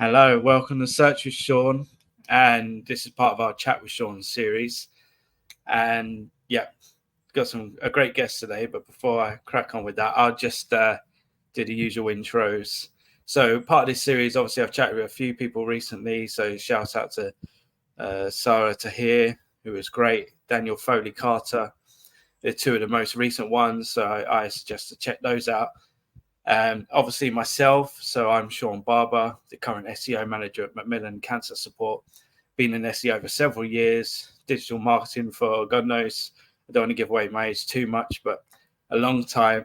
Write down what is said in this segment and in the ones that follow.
Hello, welcome to Search with Sean, and this is part of our Chat with Sean series. And yeah, got a great guest today. But before I crack on with that, I'll just do the usual intros. So part of this series, obviously, I've chatted with a few people recently. So shout out to Taher, who was great. Daniel Foley-Carter, they're two of the most recent ones. So I suggest to check those out. Obviously myself, so I'm Sean Barber, the current SEO manager at Macmillan Cancer Support. Been in SEO for several years, digital marketing for God knows, I don't want to give away my age too much, but a long time.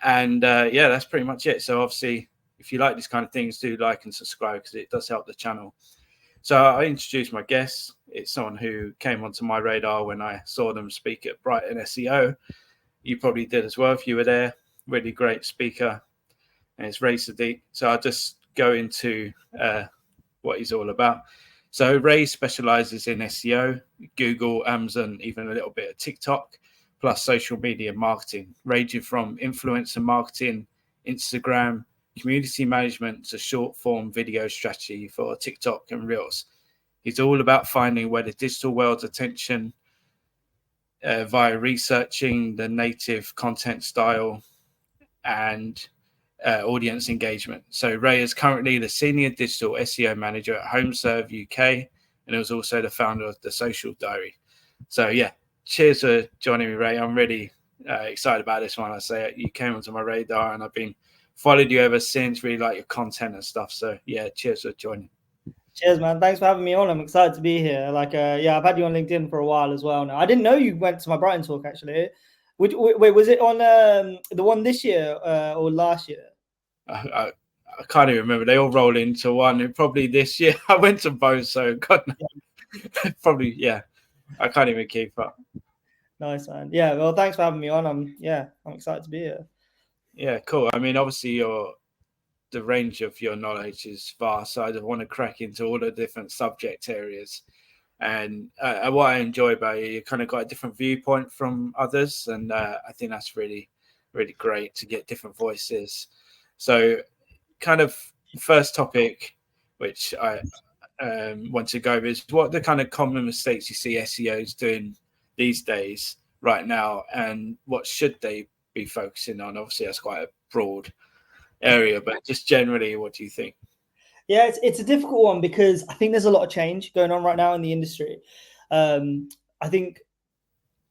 And yeah, that's pretty much it. So obviously, if you like these kind of things, do like and subscribe because it does help the channel. So I introduced my guest. It's someone who came onto my radar when I saw them speak at Brighton SEO. You probably did as well if you were there. Really great speaker, and it's Ray Saddiq. So I'll just go into what he's all about. So Ray specializes in SEO, Google, Amazon, even a little bit of TikTok, plus social media marketing, ranging from influencer marketing, Instagram, community management to short form video strategy for TikTok and Reels. He's all about finding where the digital world's attention via researching the native content style and audience engagement. So Ray is currently the senior digital SEO manager at HomeServe UK, and is also the founder of the Social Diary. So yeah, cheers for joining me, Ray. I'm really excited about this one. I say you came onto my radar, and I've been followed you ever since. Really like your content and stuff. So yeah, cheers for joining. Cheers, man. Thanks for having me on. I'm excited to be here. Yeah, I've had you on LinkedIn for a while as well now. I didn't know you went to my Brighton talk, actually. Wait, was it on the one this year or last year? I can't even remember. They all roll into one. Probably this year. I went to both, so God knows. Probably, yeah. I can't even keep up. Nice, man. Yeah, well, thanks for having me on. I'm excited to be here. Yeah, cool. I mean, obviously, the range of your knowledge is vast. So I just want to crack into all the different subject areas. And what I enjoy about you kind of got a different viewpoint from others. And I think that's really, really great to get different voices. So kind of first topic, which I want to go over is what the kind of common mistakes you see SEOs doing these days right now, and what should they be focusing on? Obviously, that's quite a broad area, but just generally, what do you think? Yeah, it's a difficult one because I think there's a lot of change going on right now in the industry. I think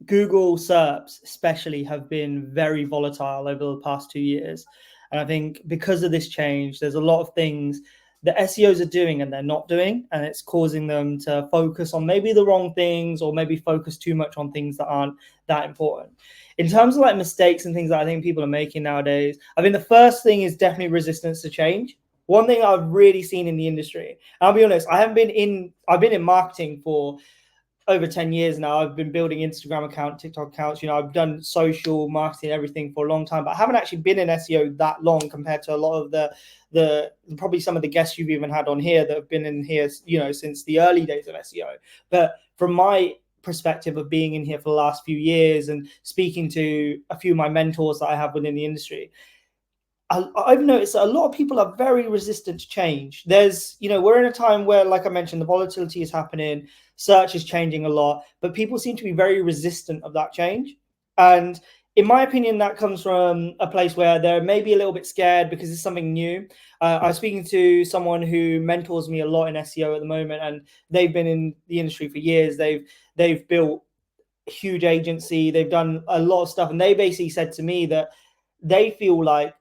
Google SERPs especially have been very volatile over the past 2 years. And I think because of this change, there's a lot of things that SEOs are doing and they're not doing, and it's causing them to focus on maybe the wrong things or maybe focus too much on things that aren't that important. In terms of like mistakes and things that I think people are making nowadays, I mean, the first thing is definitely resistance to change. One thing I've really seen in the industry, I'll be honest, I've been in marketing for over 10 years now. I've been building Instagram accounts, TikTok accounts. I've done social marketing, everything for a long time, but I haven't actually been in SEO that long compared to a lot of the probably some of the guests you've even had on here that have been in here, since the early days of SEO. But from my perspective of being in here for the last few years and speaking to a few of my mentors that I have within the industry, I've noticed that a lot of people are very resistant to change. We're in a time where, like I mentioned, the volatility is happening, search is changing a lot, but people seem to be very resistant of that change. And in my opinion, that comes from a place where they're maybe a little bit scared because it's something new. I was speaking to someone who mentors me a lot in SEO at the moment, and they've been in the industry for years. They've built a huge agency. They've done a lot of stuff. And they basically said to me that they feel like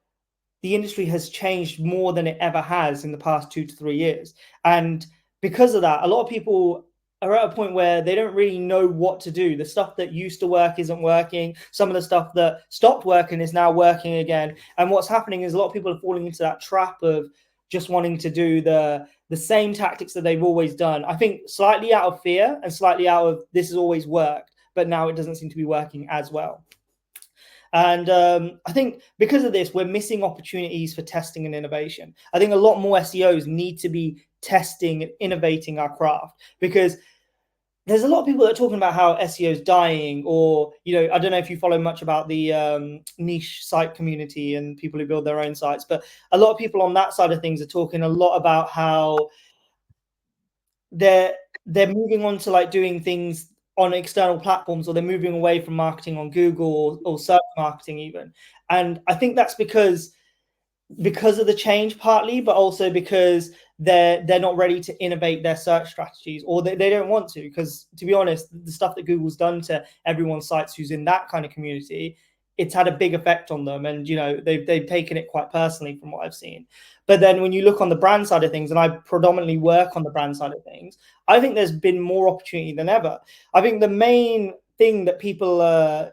the industry has changed more than it ever has in the past 2 to 3 years. And because of that, a lot of people are at a point where they don't really know what to do. The stuff that used to work isn't working. Some of the stuff that stopped working is now working again. And what's happening is a lot of people are falling into that trap of just wanting to do the same tactics that they've always done. I think slightly out of fear and slightly out of this has always worked, but now it doesn't seem to be working as well. And I think because of this, we're missing opportunities for testing and innovation. I think a lot more SEOs need to be testing and innovating our craft, because there's a lot of people that are talking about how SEO is dying, or, you know, I don't know if you follow much about the niche site community and people who build their own sites, but a lot of people on that side of things are talking a lot about how they're moving on to like doing things on external platforms, or they're moving away from marketing on Google or search marketing even. And I think that's because of the change partly, but also because they're not ready to innovate their search strategies, or they don't want to, because to be honest, the stuff that Google's done to everyone's sites who's in that kind of community, it's had a big effect on them, and you know they've taken it quite personally from what I've seen. But then when you look on the brand side of things, and I predominantly work on the brand side of things, I think there's been more opportunity than ever. I think the main thing that people,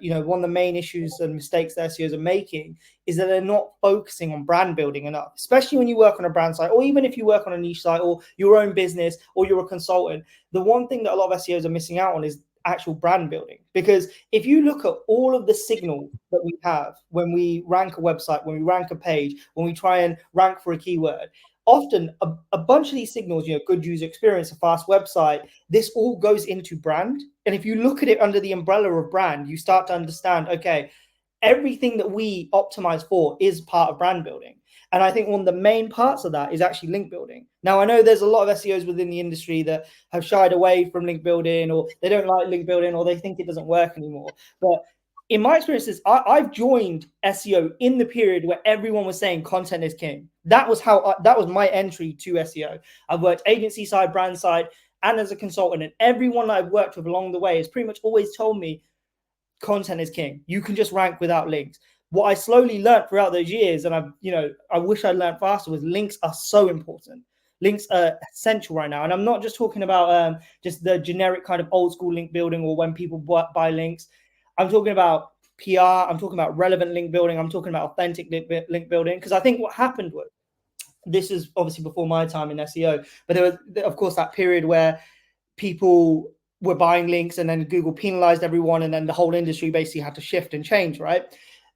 you know, one of the main issues and mistakes that SEOs are making is that they're not focusing on brand building enough, especially when you work on a brand site, or even if you work on a niche site or your own business or you're a consultant. The one thing that a lot of SEOs are missing out on is actual brand building. Because if you look at all of the signal that we have when we rank a website, when we rank a page, when we try and rank for a keyword, often a bunch of these signals, you know, good user experience, a fast website, this all goes into brand. And if you look at it under the umbrella of brand, you start to understand, okay, everything that we optimize for is part of brand building. And I think one of the main parts of that is actually link building. Now, I know there's a lot of SEOs within the industry that have shied away from link building, or they don't like link building, or they think it doesn't work anymore. But in my experiences, I've joined SEO in the period where everyone was saying content is king. That was that was my entry to SEO. I've worked agency side, brand side, and as a consultant, and everyone that I've worked with along the way has pretty much always told me content is king. You can just rank without links. What I slowly learned throughout those years, and I wish I'd learned faster, was links are so important. Links are essential right now. And I'm not just talking about just the generic kind of old school link building, or when people buy links. I'm talking about PR. I'm talking about relevant link building. I'm talking about authentic link building. Because I think what happened was, this is obviously before my time in SEO, but there was, of course, that period where people were buying links, and then Google penalized everyone, and then the whole industry basically had to shift and change, right?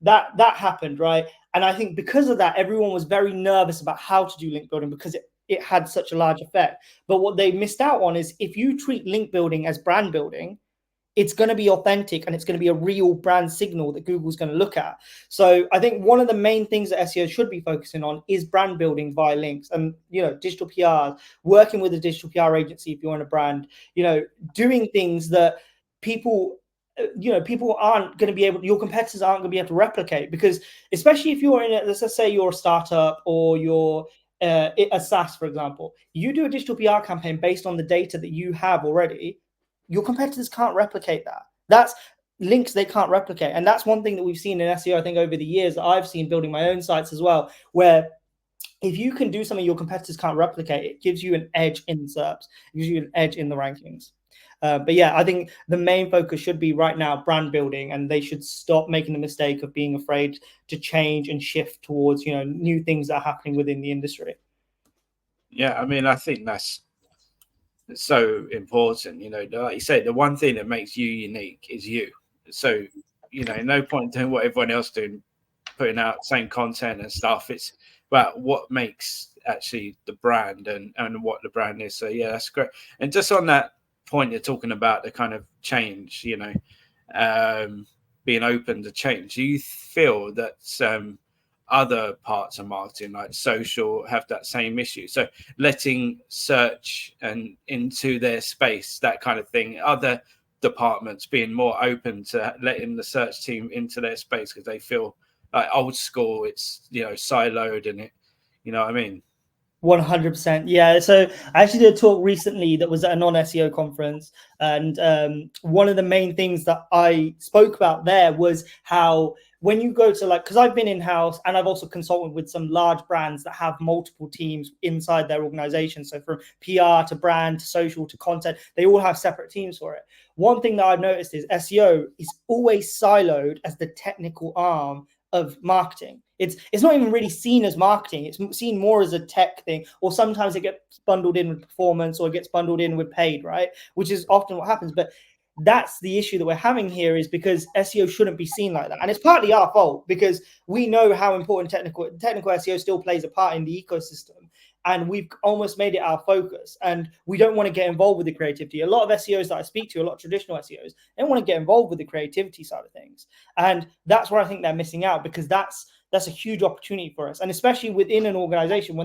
That happened, right? And I think because of that, everyone was very nervous about how to do link building, because it had such a large effect. But what they missed out on is, if you treat link building as brand building, it's going to be authentic, and it's going to be a real brand signal that Google's going to look at. So I think one of the main things that SEO should be focusing on is brand building via links, and, you know, digital PR, working with a digital PR agency if you want a brand, you know, doing things that people aren't going to be able, your competitors aren't going to be able to replicate. Because especially if you're in it, let's just say you're a startup, or you're a SaaS, for example, you do a digital PR campaign based on the data that you have already. Your competitors can't replicate that. That's links they can't replicate. And that's one thing that we've seen in SEO, I think, over the years, that I've seen building my own sites as well, where if you can do something your competitors can't replicate, it gives you an edge in the SERPs, it gives you an edge in the rankings. But yeah, I think the main focus should be right now brand building, and they should stop making the mistake of being afraid to change and shift towards, you know, new things that are happening within the industry. Yeah, I mean, I think that's so important. You know, like you say, the one thing that makes you unique is you. So, you know, no point doing what everyone else doing, putting out same content and stuff. It's about what makes actually the brand, and what the brand is. So yeah, that's great. And just on that point, you're talking about the kind of change, you know, being open to change. Do you feel that other parts of marketing, like social, have that same issue? So letting search and into their space, that kind of thing. Other departments being more open to letting the search team into their space, because they feel like old school, it's, you know, siloed, and it, you know what I mean? 100%. Yeah. So I actually did a talk recently that was at a non-SEO conference. And one of the main things that I spoke about there was how, when you go to, like, because I've been in-house and I've also consulted with some large brands that have multiple teams inside their organization. So from PR to brand to social to content, they all have separate teams for it. One thing that I've noticed is SEO is always siloed as the technical arm of marketing. It's not even really seen as marketing. It's seen more as a tech thing, or sometimes it gets bundled in with performance, or it gets bundled in with paid, right? Which is often what happens. But that's the issue that we're having here, is because SEO shouldn't be seen like that. And it's partly our fault, because we know how important technical SEO still plays a part in the ecosystem. and we've almost made it our focus, and we don't want to get involved with the creativity. A lot of SEOs that I speak to, a lot of traditional SEOs, they don't want to get involved with the creativity side of things, and that's where I think they're missing out, because that's a huge opportunity for us. And especially within an organization,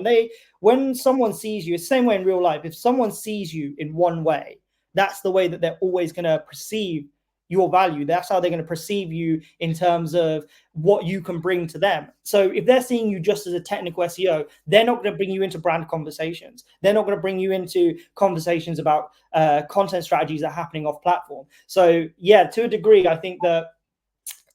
when someone sees you, it's the same way in real life. If someone sees you in one way, that's the way that they're always going to perceive your value. That's how they're going to perceive you in terms of what you can bring to them. So if they're seeing you just as a technical SEO, they're not going to bring you into brand conversations. They're not going to bring you into conversations about content strategies that are happening off platform. So yeah, to a degree, I think that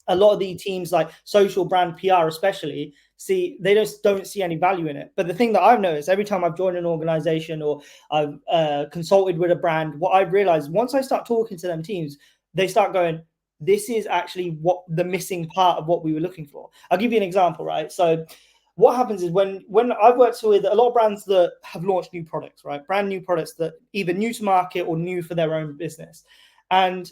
a lot of the teams like social brand PR especially they just don't see any value in it. But the thing that I've noticed every time I've joined an organization or I've consulted with a brand, what I've realized once I start talking to them teams, they start going, this is actually what the missing part of what we were looking for. I'll give you an example, right? So what happens is when I've worked with a lot of brands that have launched new products, right? Brand new products that either new to market or new for their own business. And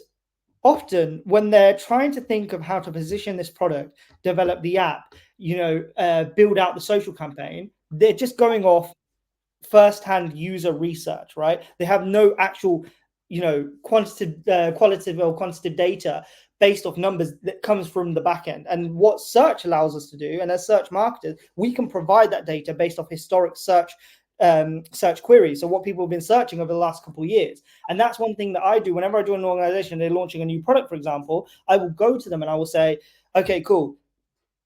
often when they're trying to think of how to position this product, develop the app, build out the social campaign, they're just going off first-hand user research, right? They have no actual, qualitative or quantitative data based off numbers that comes from the back end. And what search allows us to do, and as search marketers, we can provide that data based off historic search queries. So what people have been searching over the last couple of years. And that's one thing that I do whenever I join an organization, they're launching a new product, for example, I will go to them and I will say, okay, cool.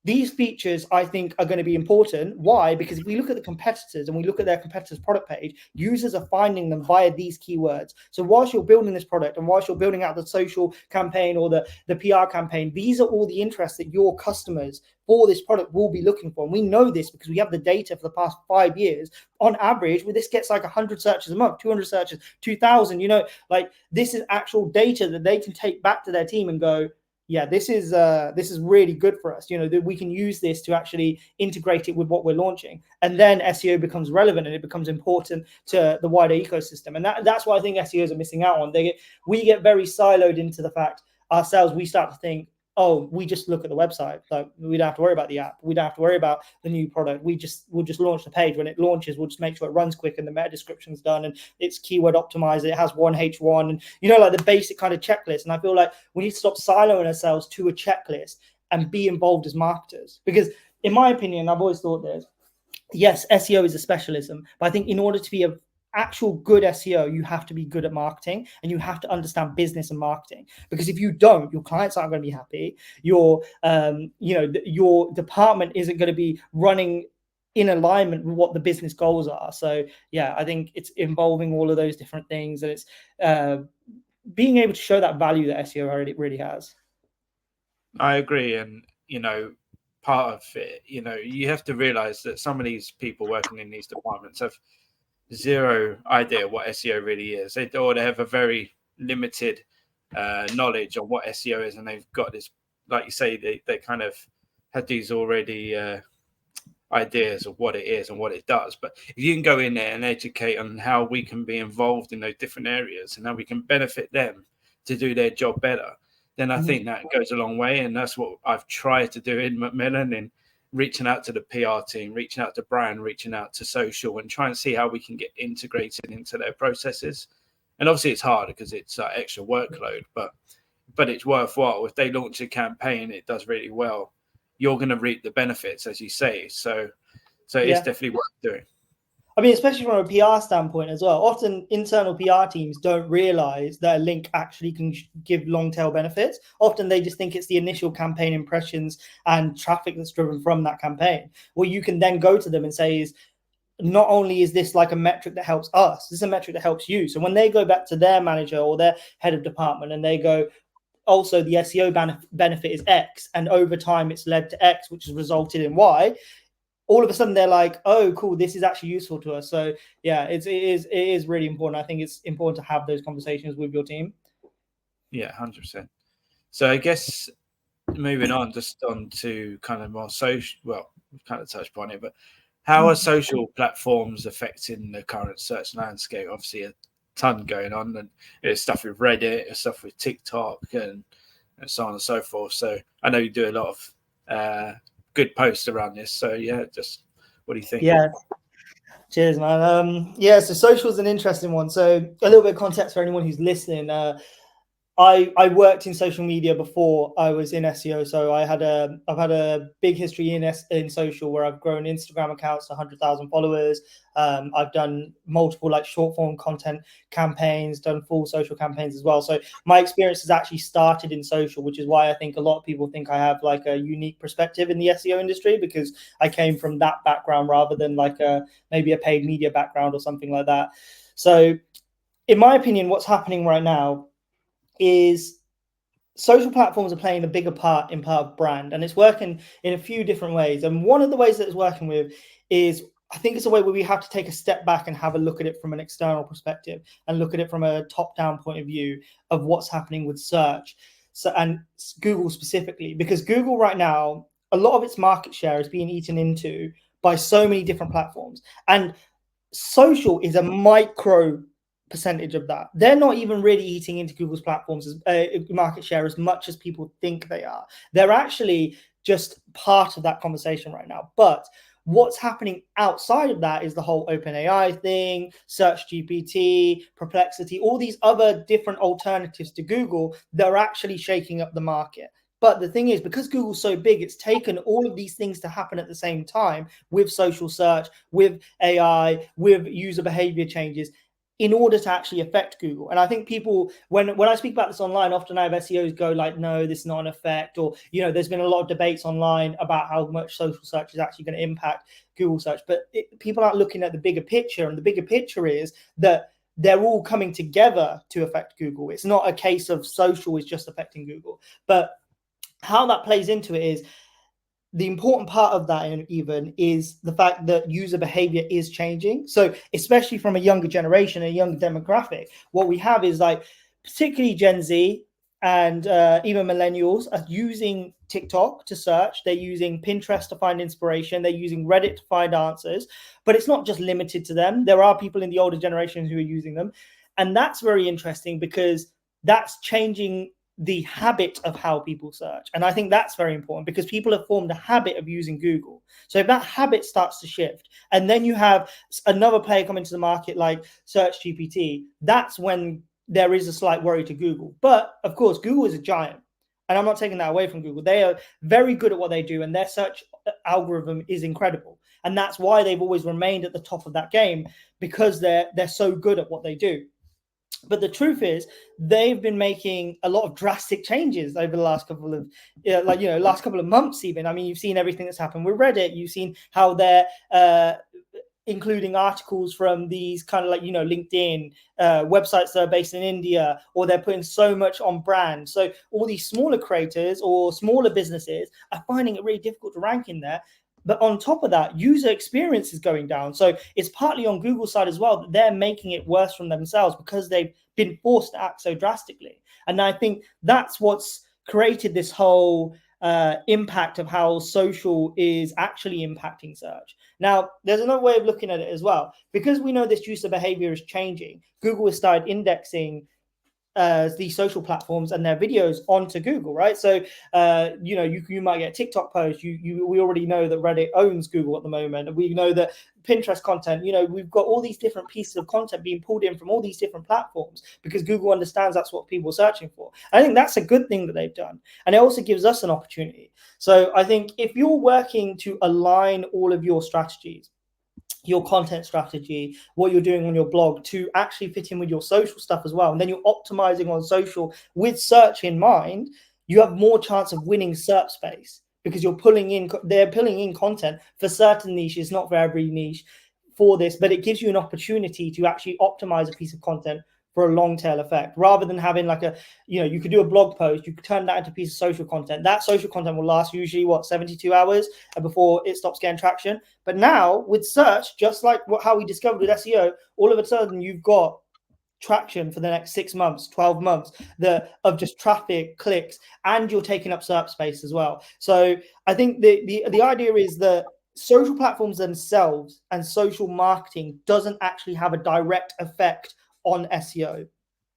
These features, I think, are going to be important. Why? Because if we look at the competitors and we look at their competitors' product page, users are finding them via these keywords. So whilst you're building this product and whilst you're building out the social campaign or the PR campaign, these are all the interests that your customers for this product will be looking for. And we know this because we have the data for the past 5 years. On average, this gets like 100 searches a month, 200 searches, 2,000, like this is actual data that they can take back to their team and go, yeah, this is really good for us. That we can use this to actually integrate it with what we're launching, and then SEO becomes relevant and it becomes important to the wider ecosystem. And that's what I think SEOs are missing out on. We get very siloed into the fact ourselves. We start to think, oh, we just look at the website. Like we don't have to worry about the app. We don't have to worry about the new product. We'll just launch the page. When it launches, we'll just make sure it runs quick and the meta description's done and it's keyword optimized. It has 1H1 and like the basic kind of checklist. And I feel like we need to stop siloing ourselves to a checklist and be involved as marketers. Because in my opinion, I've always thought this, yes, SEO is a specialism, but I think in order to be a actual good SEO, you have to be good at marketing and you have to understand business and marketing, because if you don't, your clients aren't going to be happy. Your department isn't going to be running in alignment with what the business goals are. So yeah, I think it's involving all of those different things, and it's being able to show that value that SEO already really has. I agree. And part of it, you have to realize that some of these people working in these departments have zero idea what SEO really is. They have a very limited knowledge of what SEO is, and they've got this, like you say, they kind of had these already ideas of what it is and what it does. But if you can go in there and educate on how we can be involved in those different areas and how we can benefit them to do their job better, then I think that goes a long way. And that's what I've tried to do in Macmillan, and reaching out to the PR team, reaching out to brand, reaching out to social, and try and see how we can get integrated into their processes. And obviously it's hard because it's extra workload, but it's worthwhile. If they launch a campaign, it does really well, you're going to reap the benefits, as you say. So it's definitely worth doing. I mean, especially from a PR standpoint as well. Often internal PR teams don't realize that a link actually can give long tail benefits. Often they just think it's the initial campaign impressions and traffic that's driven from that campaign. What you can then go to them and say is, not only is this like a metric that helps us, this is a metric that helps you. So when they go back to their manager or their head of department and they go, also the SEO benefit is X, and over time it's led to X, which has resulted in Y, all of a sudden they're like, oh, cool, this is actually useful to us. So yeah, it is really important. I think it's important to have those conversations with your team. Yeah, 100%. So I guess moving on, just on to kind of more social, well, we've kind of touched upon it, but how are social platforms affecting the current search landscape? Obviously a ton going on, and there's stuff with Reddit, there's stuff with TikTok and so on and so forth. So I know you do a lot of good posts around this. So yeah, just what do you think? Yeah. Cheers, man. Yeah, so social is an interesting one. So a little bit of context for anyone who's listening. I worked in social media before I was in SEO, so I've had a big history in social where I've grown Instagram accounts to 100,000 followers. I've done multiple like short form content campaigns, done full social campaigns as well. So my experience has actually started in social, which is why I think a lot of people think I have like a unique perspective in the SEO industry, because I came from that background rather than like maybe a paid media background or something like that. So in my opinion, what's happening right now is social platforms are playing a bigger part in part of brand, and it's working in a few different ways. And one of the ways that it's working with is, I think it's a way where we have to take a step back and have a look at it from an external perspective and look at it from a top-down point of view of what's happening with search. So, and Google specifically, because Google right now, a lot of its market share is being eaten into by so many different platforms, and social is a micro percentage of that. They're not even really eating into Google's platforms as market share as much as people think they are. They're actually just part of that conversation right now. But what's happening outside of that is the whole OpenAI thing, Search GPT, Perplexity, all these other different alternatives to Google that are actually shaking up the market. But the thing is, because Google's so big, it's taken all of these things to happen at the same time with social search, with AI, with user behavior changes, in order to actually affect Google. And I think people, when I speak about this online, often I have SEOs go like, no, this is not an effect. Or, there's been a lot of debates online about how much social search is actually going to impact Google search. But people aren't looking at the bigger picture. And the bigger picture is that they're all coming together to affect Google. It's not a case of social is just affecting Google. But how that plays into it is, the important part of that even is the fact that user behavior is changing. So especially from a younger generation, a younger demographic, what we have is like, particularly Gen Z and even millennials are using TikTok to search. They're using Pinterest to find inspiration. They're using Reddit to find answers. But it's not just limited to them. There are people in the older generations who are using them. And that's very interesting because that's changing the habit of how people search. And I think that's very important because people have formed a habit of using Google. So if that habit starts to shift, and then you have another player come into the market like Search GPT, that's when there is a slight worry to Google. But of course, Google is a giant. And I'm not taking that away from Google. They are very good at what they do, and their search algorithm is incredible. And that's why they've always remained at the top of that game, because they're so good at what they do. But the truth is, they've been making a lot of drastic changes over the last couple of, last couple of months. Even, I mean, you've seen everything that's happened with Reddit. You've seen how they're including articles from these kind of like, LinkedIn websites that are based in India, or they're putting so much on brand. So all these smaller creators or smaller businesses are finding it really difficult to rank in there. But on top of that, user experience is going down. So it's partly on Google's side as well that they're making it worse from themselves because they've been forced to act so drastically. And I think that's what's created this whole impact of how social is actually impacting search. Now, there's another way of looking at it as well. Because we know this user behavior is changing, Google has started indexing these social platforms and their videos onto Google, right? So, you might get TikTok posts. We already know that Reddit owns Google at the moment. We know that Pinterest content, we've got all these different pieces of content being pulled in from all these different platforms because Google understands that's what people are searching for. I think that's a good thing that they've done. And it also gives us an opportunity. So I think if you're working to align all of your strategies, your content strategy, what you're doing on your blog to actually fit in with your social stuff as well, and then you're optimizing on social with search in mind, you have more chance of winning SERP space because they're pulling in content for certain niches, not for every niche for this, but it gives you an opportunity to actually optimize a piece of content for a long tail effect, rather than having like you could do a blog post, you could turn that into a piece of social content. That social content will last usually 72 hours before it stops getting traction. But now with search, just like how we discovered with SEO, all of a sudden you've got traction for the next 6 months, 12 months of just traffic, clicks, and you're taking up SERP space as well. So I think the idea is that social platforms themselves and social marketing doesn't actually have a direct effect on SEO.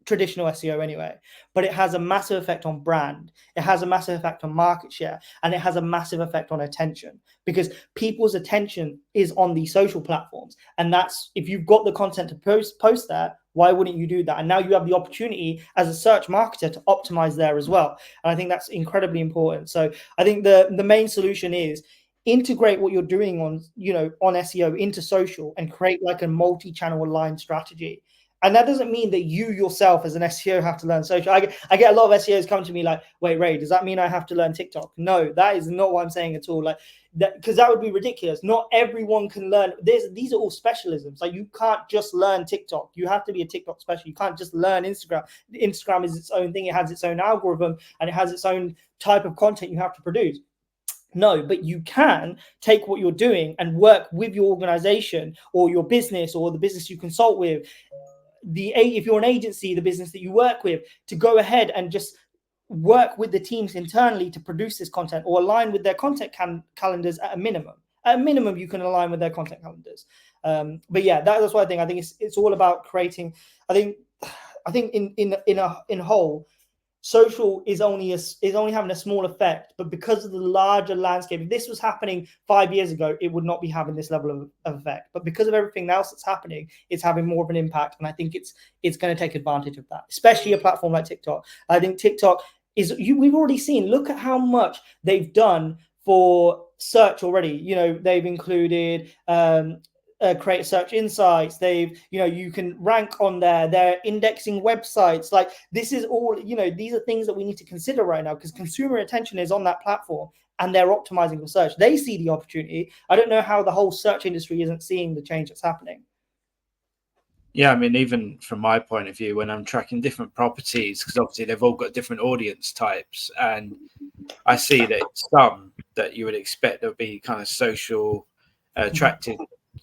traditional SEO anyway, but it has a massive effect on brand. It has a massive effect on market share, and it has a massive effect on attention, because people's attention is on these social platforms. And that's, if you've got the content to post there, why wouldn't you do that? And now you have the opportunity as a search marketer to optimize there as well. And I think that's incredibly important. So I think the main solution is integrate what you're doing on, on SEO into social, and create like a multi-channel aligned strategy. And that doesn't mean that you yourself as an SEO have to learn social. I get a lot of SEOs come to me like, wait, Ray, does that mean I have to learn TikTok? No, that is not what I'm saying at all. Like that, because that would be ridiculous. Not everyone can learn. These are all specialisms. Like you can't just learn TikTok. You have to be a TikTok specialist. You can't just learn Instagram. Instagram is its own thing. It has its own algorithm, and it has its own type of content you have to produce. No, but you can take what you're doing and work with your organization or your business or the business you consult with, if you're an agency, the business that you work with, to go ahead and just work with the teams internally to produce this content, or align with their content calendars at a minimum. At a minimum, you can align with their content calendars. But yeah, that's what I think it's all about creating. I think in whole, social is only having a small effect, but because of the larger landscape, if this was happening 5 years ago, it would not be having this level of effect. But because of everything else that's happening, it's having more of an impact, and I think it's going to take advantage of that, especially a platform like TikTok. I think TikTok we've already seen. Look at how much they've done for search already. They've included create search insights. They've, you can rank on there. They're indexing websites. Like this is all, these are things that we need to consider right now, because consumer attention is on that platform and they're optimizing for search. They see the opportunity. I don't know how the whole search industry isn't seeing the change that's happening. Yeah, I mean, even from my point of view, when I'm tracking different properties, because obviously they've all got different audience types, and I see that some that you would expect would be kind of social, attractive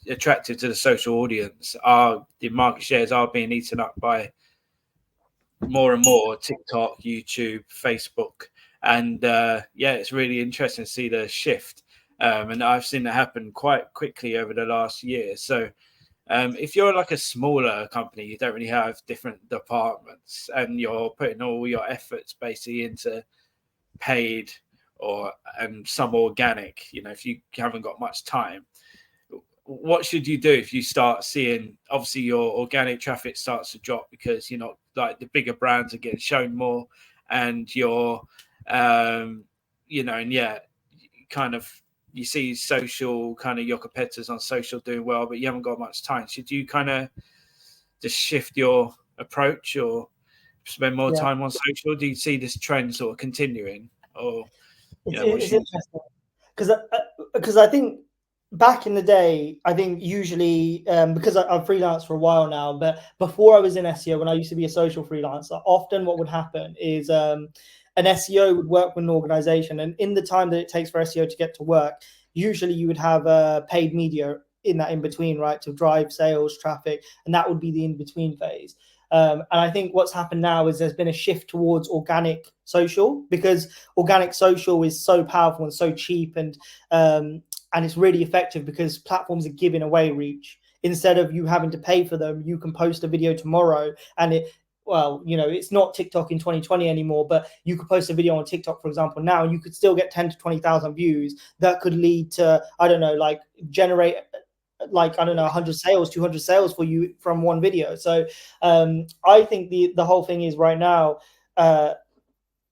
to the social audience, the market shares are being eaten up by more and more TikTok, YouTube, Facebook, and it's really interesting to see the shift, and I've seen that happen quite quickly over the last year. So if you're like a smaller company, you don't really have different departments, and you're putting all your efforts basically into paid and some organic, if you haven't got much time, what should you do if you start seeing, obviously your organic traffic starts to drop because you're not, like, the bigger brands are getting shown more, and you're kind of, you see social, kind of your competitors on social doing well, but you haven't got much time. Should you kind of just shift your approach or spend more time on social? Do you see this trend sort of continuing, or it's interesting because I think back in the day, I think usually because I've freelanced for a while now, but before I was in SEO, when I used to be a social freelancer, often what would happen is an SEO would work with an organization, and in the time that it takes for SEO to get to work, usually you would have paid media in that in between, right, to drive sales traffic, and that would be the in between phase. And I think what's happened now is there's been a shift towards organic social, because organic social is so powerful and so cheap, and it's really effective because platforms are giving away reach. Instead of you having to pay for them, you can post a video tomorrow, and it's not TikTok in 2020 anymore, but you could post a video on TikTok, for example, now, and you could still get 10 to 20,000 views. That could lead to, generate 100 sales, 200 sales for you from one video. So I think the whole thing is right now,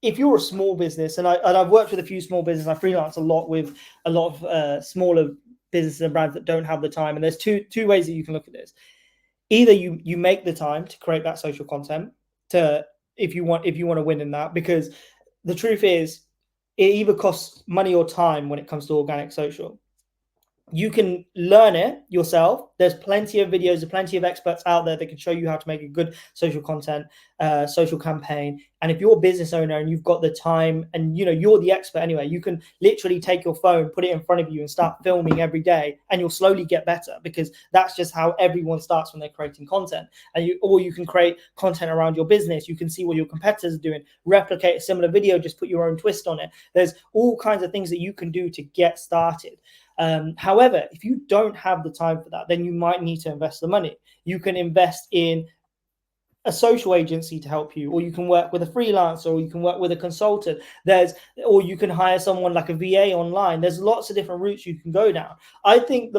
if you're a small business, and I've worked with a few small businesses, I freelance a lot with a lot of smaller businesses and brands that don't have the time. And there's two ways that you can look at this. Either you make the time to create that social content if you want to win in that, because the truth is it either costs money or time when it comes to organic social. You can learn it yourself. There's plenty of videos, there's plenty of experts out there that can show you how to make a good social content, social campaign. And if you're a business owner and you've got the time and you're the expert anyway, you can literally take your phone, put it in front of you and start filming every day, and you'll slowly get better, because that's just how everyone starts when they're creating content. And you can create content around your business. You can see what your competitors are doing, replicate a similar video, just put your own twist on it. There's all kinds of things that you can do to get started. However, if you don't have the time for that, then you might need to invest the money. You can invest in a social agency to help you, or you can work with a freelancer, or you can work with a consultant. Or you can hire someone like a VA online. There's lots of different routes you can go down. I think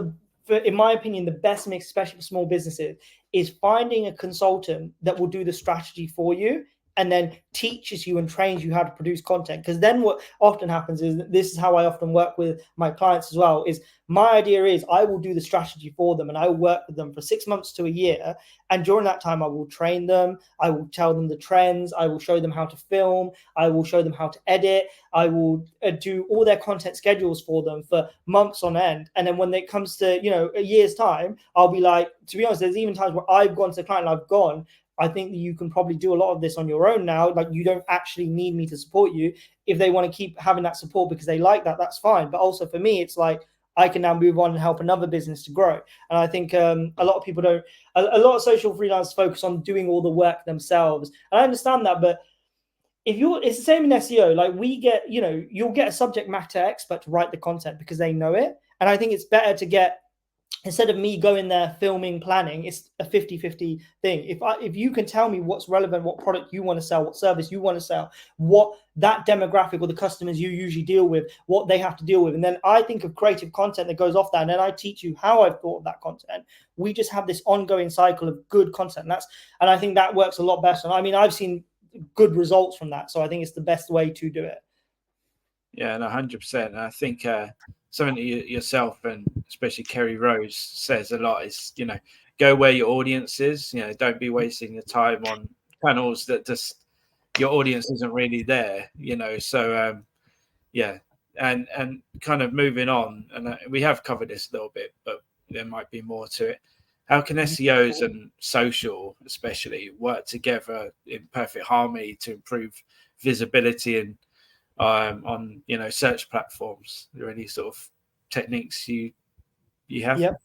in my opinion, the best mix, especially for small businesses, is finding a consultant that will do the strategy for you and then teaches you and trains you how to produce content. Because then what often happens is, this is how I often work with my clients as well, is my idea is I will do the strategy for them and I will work with them for 6 months to a year. And during that time, I will train them. I will tell them the trends. I will show them how to film. I will show them how to edit. I will do all their content schedules for them for months on end. And then when it comes to, a year's time, I'll be like, to be honest, there's even times where I've gone to the client and I've gone, I think that you can probably do a lot of this on your own now. Like, you don't actually need me to support you. If they want to keep having that support because they like that, that's fine. But also for me, it's like, I can now move on and help another business to grow. And I think a lot of people don't, a lot of social freelancers focus on doing all the work themselves. And I understand that, but it's the same in SEO. Like, we get, you'll get a subject matter expert to write the content because they know it. And I think it's better to get, instead of me going there filming, planning, it's a 50-50 thing. If you can tell me what's relevant, what product you want to sell, what service you want to sell, what that demographic or the customers you usually deal with, what they have to deal with, and then I think of creative content that goes off that, and then I teach you how I've thought of that content. We just have this ongoing cycle of good content. And I think that works a lot better. And I mean, I've seen good results from that. So I think it's the best way to do it. Yeah, and 100%. I think something that yourself and especially Kerry Rose says a lot is, go where your audience is. Don't be wasting your time on channels that just your audience isn't really there. So yeah, and kind of moving on, and we have covered this a little bit, but there might be more to it. How can SEOs and social especially work together in perfect harmony to improve visibility and on search platforms? Are there any sort of techniques you have? Yep.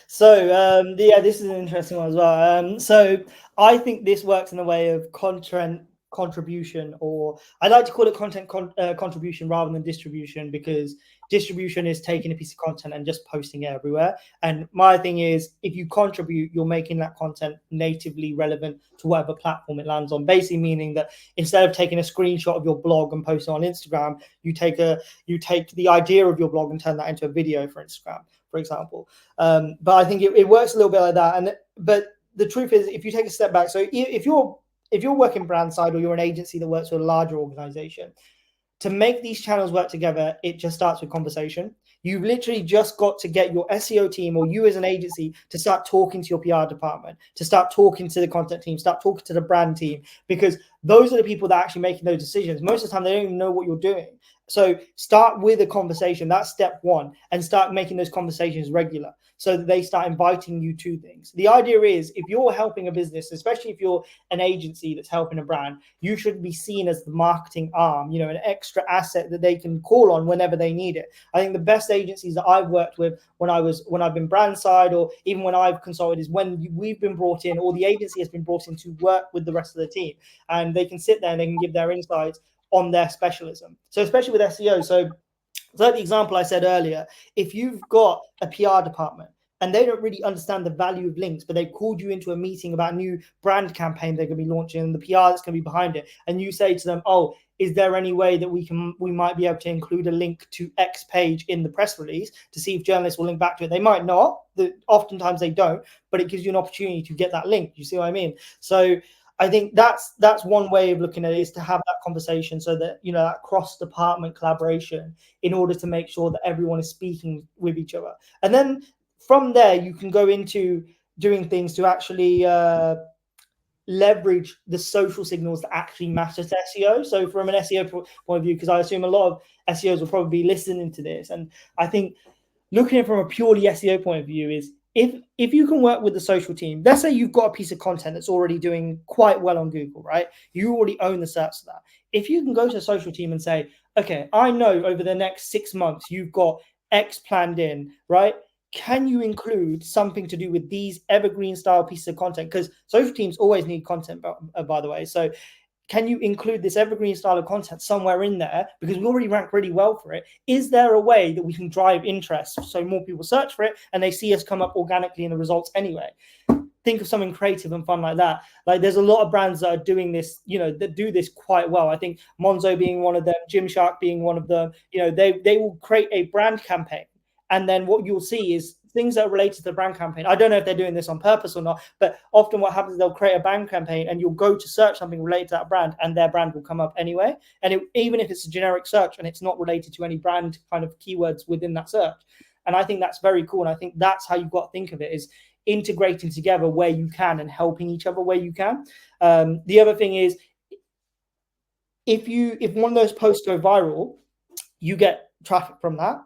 So this is an interesting one as well. So I think this works in a way of content contribution, or I like to call it content contribution rather than distribution, because distribution is taking a piece of content and just posting it everywhere. And my thing is, if you contribute, you're making that content natively relevant to whatever platform it lands on. Basically meaning that instead of taking a screenshot of your blog and posting on Instagram, you take the idea of your blog and turn that into a video for Instagram, for example. But I think it works a little bit like that. But the truth is, if you take a step back, so if you're working brand side, or you're an agency that works with a larger organization, to make these channels work together, it just starts with conversation. You've literally just got to get your SEO team, or you as an agency, to start talking to your PR department, to start talking to the content team, start talking to the brand team, because those are the people that are actually making those decisions. Most of the time, they don't even know what you're doing. So start with a conversation. That's step one, and start making those conversations regular so that they start inviting you to things. The idea is, if you're helping a business, especially if you're an agency that's helping a brand, you should be seen as the marketing arm, an extra asset that they can call on whenever they need it. I think the best agencies that I've worked with when I've been brand side, or even when I've consulted, is when we've been brought in, or the agency has been brought in to work with the rest of the team, and they can sit there and they can give their insights on their specialism. So especially with SEO, so like the example I said earlier, if you've got a PR department and they don't really understand the value of links, but they've called you into a meeting about a new brand campaign they're going to be launching and the PR that's going to be behind it, and you say to them, oh, is there any way that we might be able to include a link to X page in the press release to see if journalists will link back to it? They might not. Oftentimes they don't, but it gives you an opportunity to get that link. You see what I mean? So I think that's one way of looking at it, is to have that conversation, so that that cross-department collaboration, in order to make sure that everyone is speaking with each other. And then from there, you can go into doing things to actually leverage the social signals that actually matter to SEO. So from an SEO point of view, because I assume a lot of SEOs will probably be listening to this, and I think looking at it from a purely SEO point of view is, if you can work with the social team, let's say you've got a piece of content that's already doing quite well on Google, right? You already own the search for that. If you can go to the social team and say, okay, I know over the next 6 months you've got X planned in, right? Can you include something to do with these evergreen style pieces of content? Because social teams always need content, by the way. So can you include this evergreen style of content somewhere in there? Because we already rank really well for it. Is there a way that we can drive interest so more people search for it and they see us come up organically in the results anyway? think of something creative and fun like that. Like there's a lot of brands that are doing this, that do this quite well. I think Monzo being one of them, Gymshark being one of them. They will create a brand campaign, and then what you'll see is things that are related to the brand campaign. I don't know if they're doing this on purpose or not, but often what happens is they'll create a brand campaign and you'll go to search something related to that brand and their brand will come up anyway. And even if it's a generic search and it's not related to any brand kind of keywords within that search. And I think that's very cool. And I think that's how you've got to think of it, is integrating together where you can and helping each other where you can. The other thing is, if one of those posts go viral, you get traffic from that.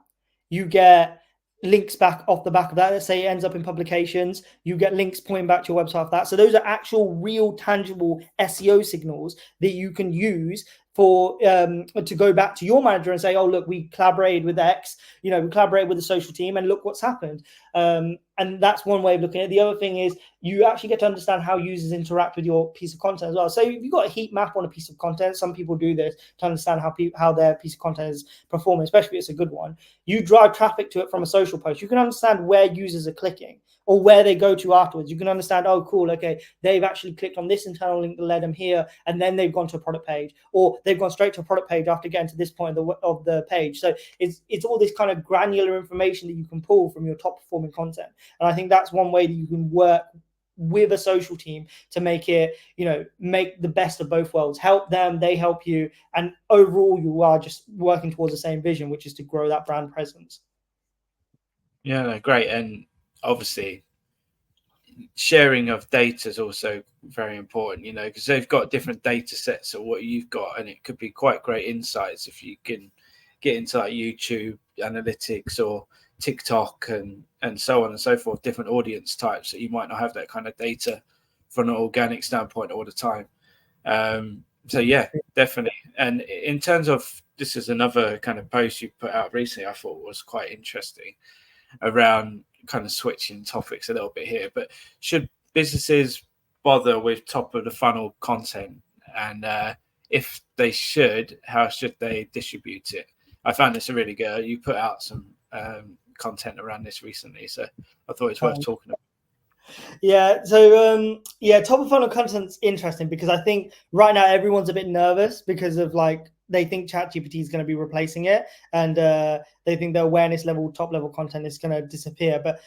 You get links back off the back of that. Let's say it ends up in publications, you get links pointing back to your website of that. So those are actual real tangible SEO signals that you can use for to go back to your manager and say, oh, look, we collaborated with X, we collaborated with the social team and look what's happened. And that's one way of looking at it. The other thing is you actually get to understand how users interact with your piece of content as well. So if you've got a heat map on a piece of content, some people do this to understand how their piece of content is performing, especially if it's a good one. You drive traffic to it from a social post. You can understand where users are clicking or where they go to afterwards. You can understand, oh, cool, okay, they've actually clicked on this internal link that led them here, and then they've gone to a product page, or they've gone straight to a product page after getting to this point of the page. So it's all this kind of granular information that you can pull from your top performing content. And I think that's one way that you can work with a social team to make it, make the best of both worlds. Help them, they help you, and overall you are just working towards the same vision, which is to grow that brand presence. Yeah, no, great. And obviously sharing of data is also very important, because they've got different data sets of what you've got, and it could be quite great insights if you can get into like YouTube analytics or TikTok and so on and so forth, different audience types that you might not have that kind of data from an organic standpoint all the time. So yeah, definitely. And in terms of, this is another kind of post you put out recently I thought was quite interesting, around kind of switching topics a little bit here, but should businesses bother with top of the funnel content? And if they should, how should they distribute it? I found this a really good, you put out some content around this recently, so I thought it's worth talking about. Yeah, so top of funnel content's interesting because I think right now everyone's a bit nervous because of they think ChatGPT is going to be replacing it, and they think the awareness level, top level content is going to disappear. But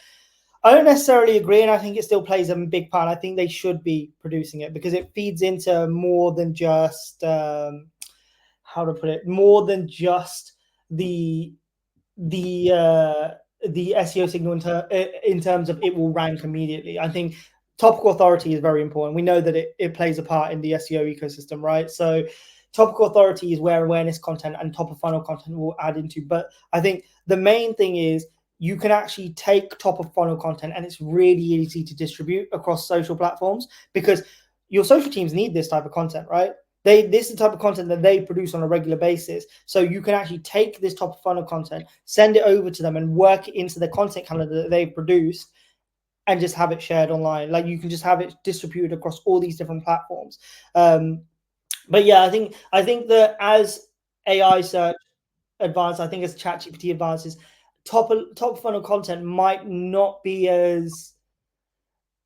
I don't necessarily agree, and I think it still plays a big part. I think they should be producing it because it feeds into more than just more than just the SEO signal in terms of it will rank immediately. I think topical authority is very important. We know that it plays a part in the SEO ecosystem, right? So topical authority is where awareness content and top of funnel content will add into. But I think the main thing is you can actually take top of funnel content and it's really easy to distribute across social platforms because your social teams need this type of content, right? This is the type of content that they produce on a regular basis. So you can actually take this top of funnel content, send it over to them and work it into the content calendar that they've produced and just have it shared online. Like you can just have it distributed across all these different platforms. But yeah, I think that as AI search advances, I think as ChatGPT advances, top funnel content might not be as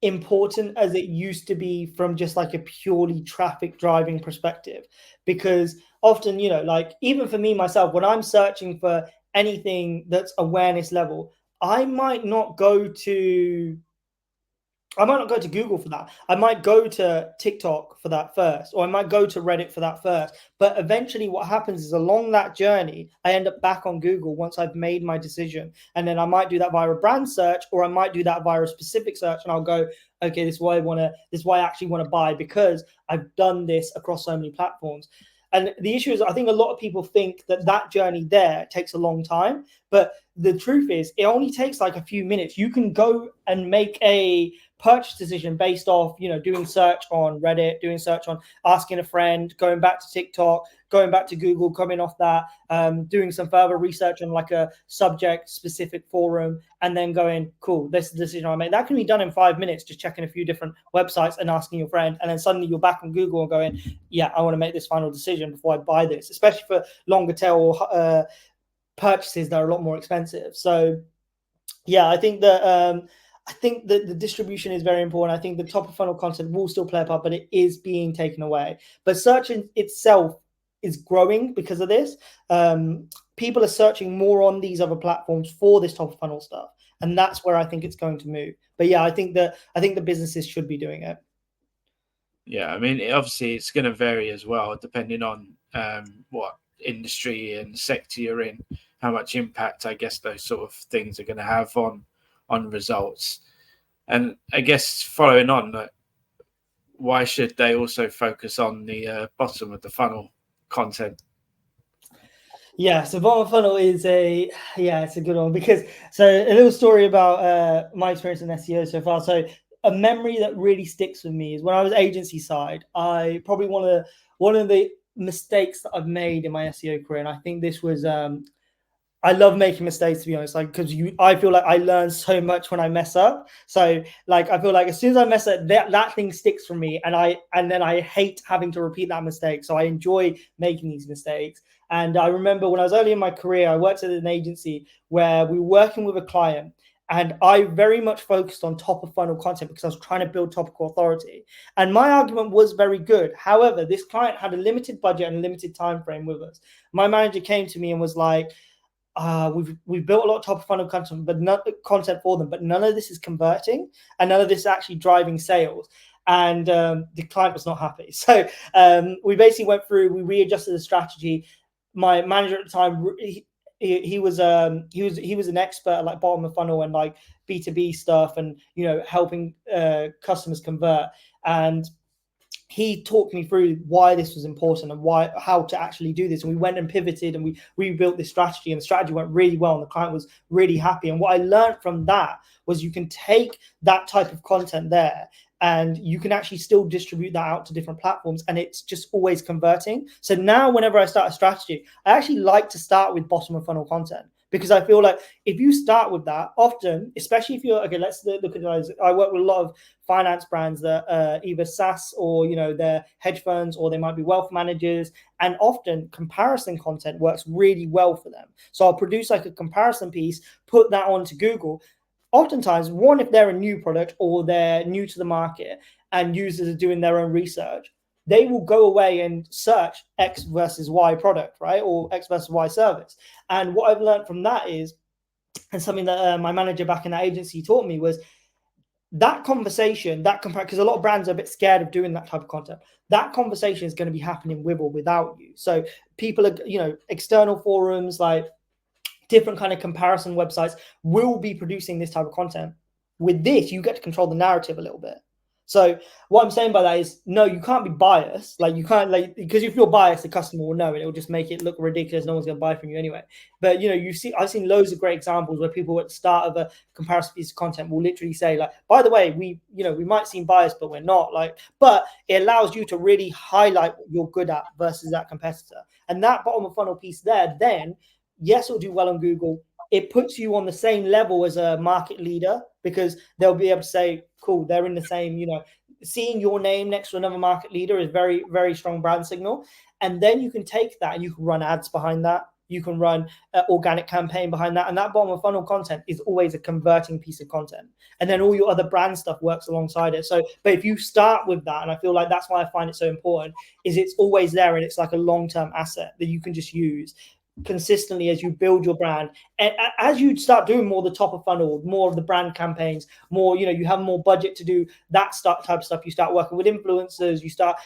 important as it used to be from just like a purely traffic driving perspective, because often, even for me myself, when I'm searching for anything that's awareness level, I might not go to Google for that. I might go to TikTok for that first, or I might go to Reddit for that first. But eventually what happens is along that journey, I end up back on Google once I've made my decision. And then I might do that via a brand search, or I might do that via a specific search. And I'll go, okay, this is why I actually want to buy because I've done this across so many platforms. And the issue is, I think a lot of people think that journey there takes a long time. But the truth is, it only takes like a few minutes. You can go and make a purchase decision based off, doing search on Reddit, doing search on asking a friend, going back to TikTok, going back to Google, coming off that, doing some further research on like a subject specific forum, and then going, cool, this is the decision I made. That can be done in 5 minutes, just checking a few different websites and asking your friend. And then suddenly you're back on Google and going, yeah, I want to make this final decision before I buy this, especially for longer tail purchases that are a lot more expensive. So yeah, I think that I think that the distribution is very important. I think the top of funnel content will still play a part, but it is being taken away. But search in itself is growing because of this. People are searching more on these other platforms for this top of funnel stuff, and that's where I think it's going to move. But yeah, I think the businesses should be doing it. Yeah, I mean, obviously it's going to vary as well, depending on what industry and sector you're in, how much impact I guess those sort of things are going to have on results. And I guess following on, why should they also focus on the bottom of the funnel content? Yeah, so bottom of funnel is it's a good one, because so a little story about my experience in SEO so far. So a memory that really sticks with me is when I was agency side. I probably one of the mistakes that I've made in my SEO career, and I think this was I love making mistakes, to be honest, like, because I feel like I learn so much when I mess up. So like, I feel like as soon as I mess up, that thing sticks from me, and then I hate having to repeat that mistake. So I enjoy making these mistakes. And I remember when I was early in my career, I worked at an agency where we were working with a client, and I very much focused on top of funnel content because I was trying to build topical authority. And my argument was very good. However, this client had a limited budget and a limited time frame with us. My manager came to me and was like, we've built a lot of top of funnel content, but not content for them, but none of this is converting, and none of this is actually driving sales. And the client was not happy. So we basically went through, we readjusted the strategy. My manager at the time, he was an expert at like bottom of funnel and like B2B stuff, and helping customers convert. And he talked me through why this was important and how to actually do this. And we went and pivoted and we rebuilt this strategy, and the strategy went really well, and the client was really happy. And what I learned from that was you can take that type of content there and you can actually still distribute that out to different platforms, and it's just always converting. So now whenever I start a strategy, I actually like to start with bottom of funnel content, because I feel like if you start with that, often, especially if you're, okay, let's look at those. I work with a lot of finance brands that either SaaS or, they're hedge funds, or they might be wealth managers. And often comparison content works really well for them. So I'll produce like a comparison piece, put that onto Google. Oftentimes, one, if they're a new product or they're new to the market and users are doing their own research, they will go away and search X versus Y product, right? Or X versus Y service. And what I've learned from that is, and something that my manager back in that agency taught me, was that conversation, because a lot of brands are a bit scared of doing that type of content. That conversation is going to be happening with or without you. So people are, external forums, like different kind of comparison websites will be producing this type of content. With this, you get to control the narrative a little bit. So what I'm saying by that is, no, you can't be biased. Like, you can't, like, because if you're biased, the customer will know, and it will just make it look ridiculous. No one's going to buy from you anyway. But, I've seen loads of great examples where people at the start of a comparison piece of content will literally say, like, by the way, we might seem biased, but we're not. Like, but it allows you to really highlight what you're good at versus that competitor. And that bottom of funnel piece there, then, yes, it'll do well on Google. It puts you on the same level as a market leader, because they'll be able to say, cool, they're in the same, seeing your name next to another market leader is very, very strong brand signal. And then you can take that and you can run ads behind that. You can run an organic campaign behind that. And that bottom of funnel content is always a converting piece of content. And then all your other brand stuff works alongside it. So, but if you start with that, and I feel like that's why I find it so important, is it's always there, and it's like a long-term asset that you can just use consistently as you build your brand. And as you start doing more of the top of funnel, more of the brand campaigns, more, you have more budget to do that type of stuff. You start working with influencers, you start,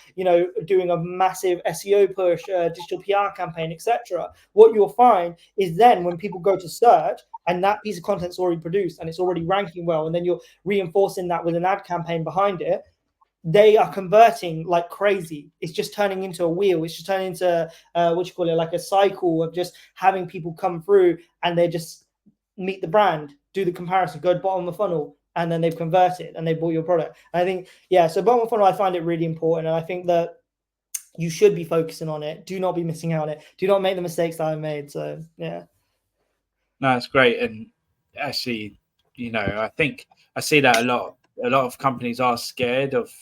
doing a massive SEO push, digital PR campaign, etc. What you'll find is then when people go to search and that piece of content's already produced and it's already ranking well, and then you're reinforcing that with an ad campaign behind it, they are converting like crazy. It's just turning into a wheel. It's just turning into like a cycle of just having people come through, and they just meet the brand, do the comparison, go to bottom of the funnel, and then they've converted and they bought your product. And I think, so bottom of the funnel, I find it really important. And I think that you should be focusing on it. Do not be missing out on it. Do not make the mistakes that I made. So, yeah. No, that's great. And actually, I think I see that a lot. A lot of companies are scared of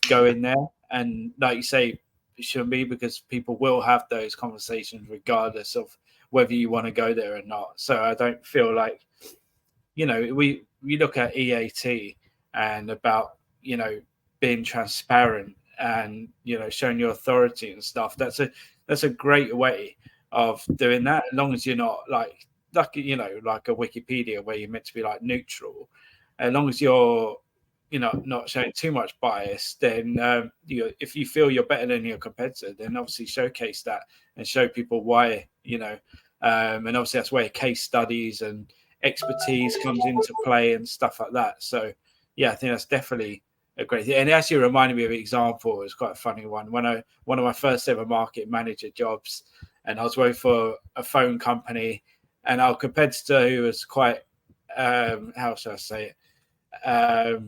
going there, and like you say, it shouldn't be, because people will have those conversations regardless of whether you want to go there or not. So I don't feel like, we you look at EAT and about, you know, being transparent and, you know, showing your authority and stuff. That's a great way of doing that, as long as you're not like you know, like a Wikipedia where you're meant to be like neutral. As long as you're, you know, not showing too much bias, then if you feel you're better than your competitor, then obviously showcase that and show people why, you know, and obviously that's where case studies and expertise comes into play and stuff like that. So yeah, I think that's definitely a great thing. And it actually reminded me of an example. It was quite a funny one. One of my first ever market manager jobs, and I was working for a phone company, and our competitor, who was quite how should I say it?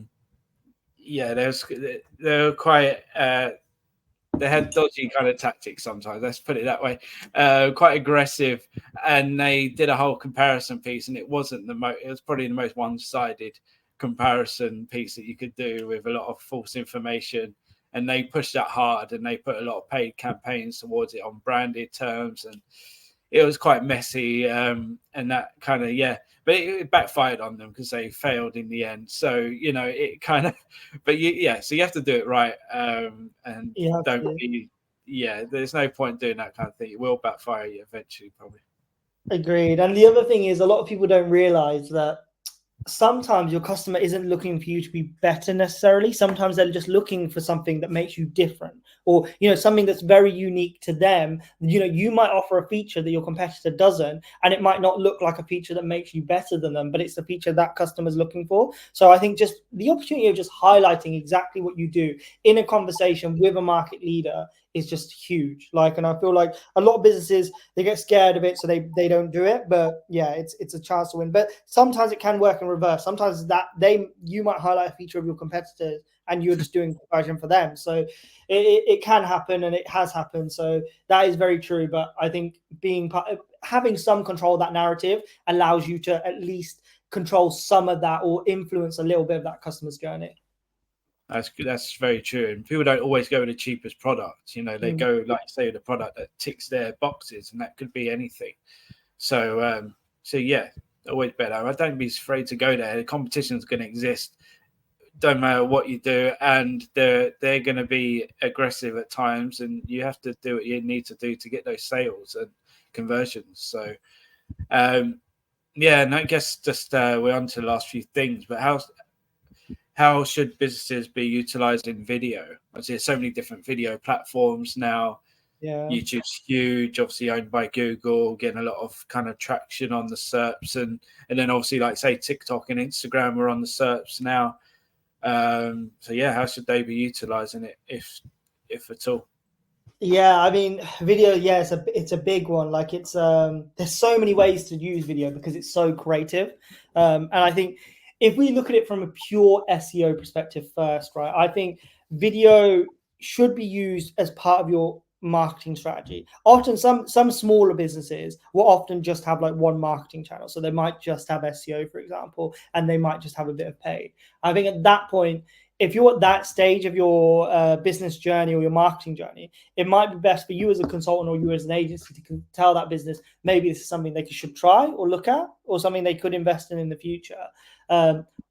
Yeah, they were quite they had dodgy kind of tactics sometimes, let's put it that way. Quite aggressive, and they did a whole comparison piece, and it wasn't it was probably the most one-sided comparison piece that you could do, with a lot of false information, and they pushed that hard, and they put a lot of paid campaigns towards it on branded terms, and it was quite messy, and that kind of, yeah, but it backfired on them because they failed in the end. So, you know, it kind of, but so you have to do it right, and don't be, there's no point doing that kind of thing. It will backfire you eventually, probably. Agreed. And the other thing is, a lot of people don't realize that sometimes your customer isn't looking for you to be better necessarily. Sometimes they're just looking for something that makes you different, or, you know, something that's very unique to them. You know, you might offer a feature that your competitor doesn't, and it might not look like a feature that makes you better than them, but it's the feature that customer's looking for. So I think just the opportunity of just highlighting exactly what you do in a conversation with a market leader is just huge. Like, and I feel like a lot of businesses, they get scared of it, so they don't do it. But yeah, it's a chance to win. But sometimes it can work in reverse. Sometimes you might highlight a feature of your competitors, and you're just doing conversion for them. So it can happen, and it has happened. So that is very true. But I think having some control of that narrative allows you to at least control some of that, or influence a little bit of that customer's journey. That's very true. And people don't always go with the cheapest product. You know, they go, like, say, the product that ticks their boxes, and that could be anything. So yeah, always better. I don't be afraid to go there. The competition is going to exist, don't matter what you do, and they're going to be aggressive at times, and you have to do what you need to do to get those sales and conversions. So and I guess just we're on to the last few things, but how should businesses be utilizing video? I see so many different video platforms now. Yeah, YouTube's huge, obviously owned by Google, getting a lot of kind of traction on the SERPs, and then obviously, like, say, TikTok and Instagram are on the SERPs now. So yeah, how should they be utilizing it, if at all? Yeah, I mean, video, yeah, it's a big one. Like, it's there's so many ways to use video because it's so creative. And I think if we look at it from a pure SEO perspective first, right, I think video should be used as part of your marketing strategy. Often some smaller businesses will often just have like one marketing channel. So they might just have SEO, for example, and they might just have a bit of paid. I think at that point, if you're at that stage of your business journey or your marketing journey, it might be best for you as a consultant or you as an agency to tell that business maybe this is something they should try or look at, or something they could invest in the future,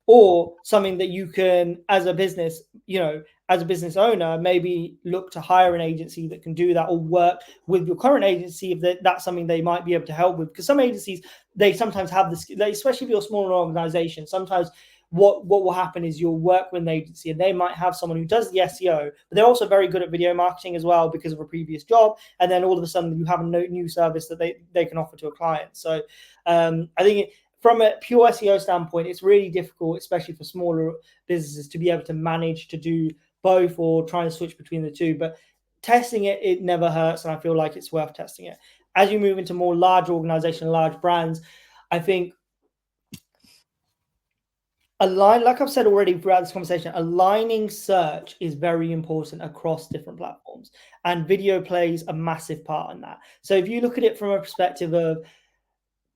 or something that you can, as a business, you know, as a business owner, maybe look to hire an agency that can do that, or work with your current agency if that's something they might be able to help with. Because some agencies, they sometimes have this, especially if you're a smaller organization, sometimes what will happen is you'll work with an agency and they might have someone who does the SEO, but they're also very good at video marketing as well because of a previous job. And then all of a sudden you have a new service that they can offer to a client. So I think from a pure SEO standpoint, it's really difficult, especially for smaller businesses, to be able to manage to do both or try and switch between the two. But testing it never hurts, and I feel like it's worth testing it. As you move into more large organizations, large brands, I think like I've said already throughout this conversation, aligning search is very important across different platforms, and video plays a massive part in that. So if you look at it from a perspective of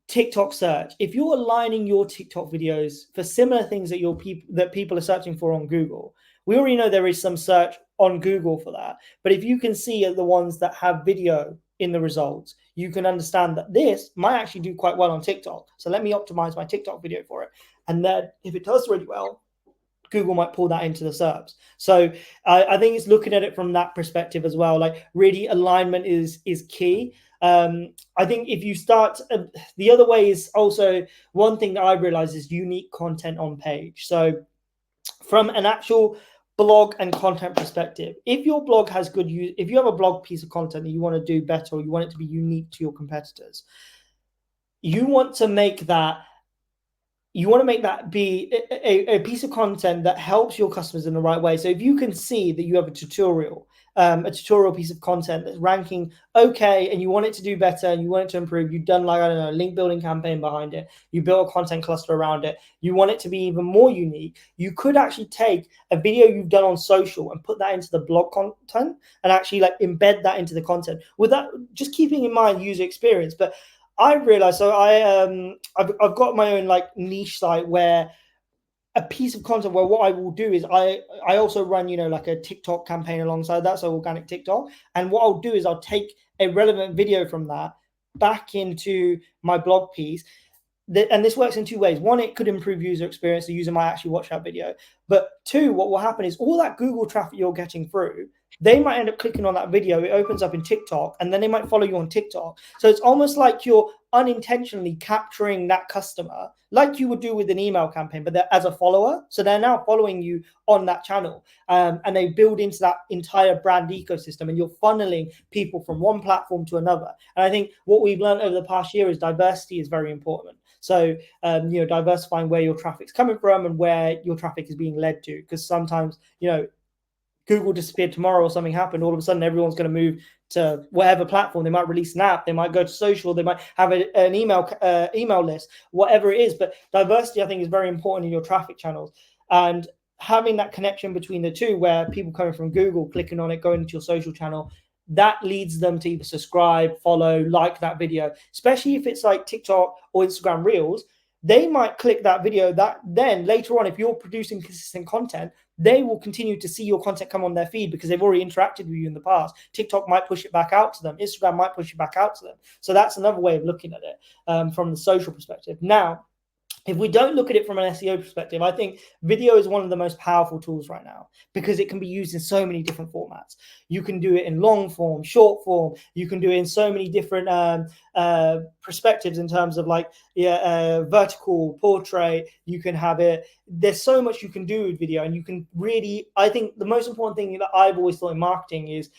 TikTok search, if you're aligning your TikTok videos for similar things that people are searching for on Google, we already know there is some search on Google for that. But if you can see the ones that have video in the results, you can understand that this might actually do quite well on TikTok. So let me optimize my TikTok video for it. And then if it does really well, Google might pull that into the SERPs. So I think it's looking at it from that perspective as well. Like really alignment is key. I think if you start, the other way is also one thing that I realized is unique content on page. So from an actual blog and content perspective, if your blog has good use, if you have a blog piece of content that you want to do better, or you want it to be unique to your competitors, you want to make that be a piece of content that helps your customers in the right way. So if you can see that you have a tutorial piece of content that's ranking okay, and you want it to do better and you want it to improve, you've done like, I don't know, a link building campaign behind it, you built a content cluster around it, you want it to be even more unique, you could actually take a video you've done on social and put that into the blog content and actually like embed that into the content, with that just keeping in mind user experience. But I realized, so I've got my own like niche site where a piece of content where what I will do is I also run, like a TikTok campaign alongside that, so organic TikTok. And what I'll do is I'll take a relevant video from that back into my blog piece. And this works in two ways. One, it could improve user experience. The user might actually watch that video. But two, what will happen is all that Google traffic you're getting through, they might end up clicking on that video. It opens up in TikTok, and then they might follow you on TikTok. So it's almost like you're unintentionally capturing that customer, like you would do with an email campaign, but they're as a follower. So they're now following you on that channel, and they build into that entire brand ecosystem, and you're funneling people from one platform to another. And I think what we've learned over the past year is diversity is very important. So, diversifying where your traffic's coming from and where your traffic is being led to, because sometimes, Google disappeared tomorrow or something happened, all of a sudden everyone's going to move to whatever platform. They might release an app, they might go to social, they might have an email list, whatever it is. But diversity, I think, is very important in your traffic channels. And having that connection between the two, where people coming from Google, clicking on it, going into your social channel, that leads them to either subscribe, follow, like that video, especially if it's like TikTok or Instagram Reels. They might click that video, that then later on, if you're producing consistent content, they will continue to see your content come on their feed because they've already interacted with you in the past. TikTok might push it back out to them. Instagram might push it back out to them. So that's another way of looking at it from the social perspective. Now, if we don't look at it from an SEO perspective, I think video is one of the most powerful tools right now because it can be used in so many different formats. You can do it in long form, short form. You can do it in so many different perspectives in terms of like vertical, portrait. You can have it. There's so much you can do with video, and you can really, I think the most important thing that I've always thought in marketing is,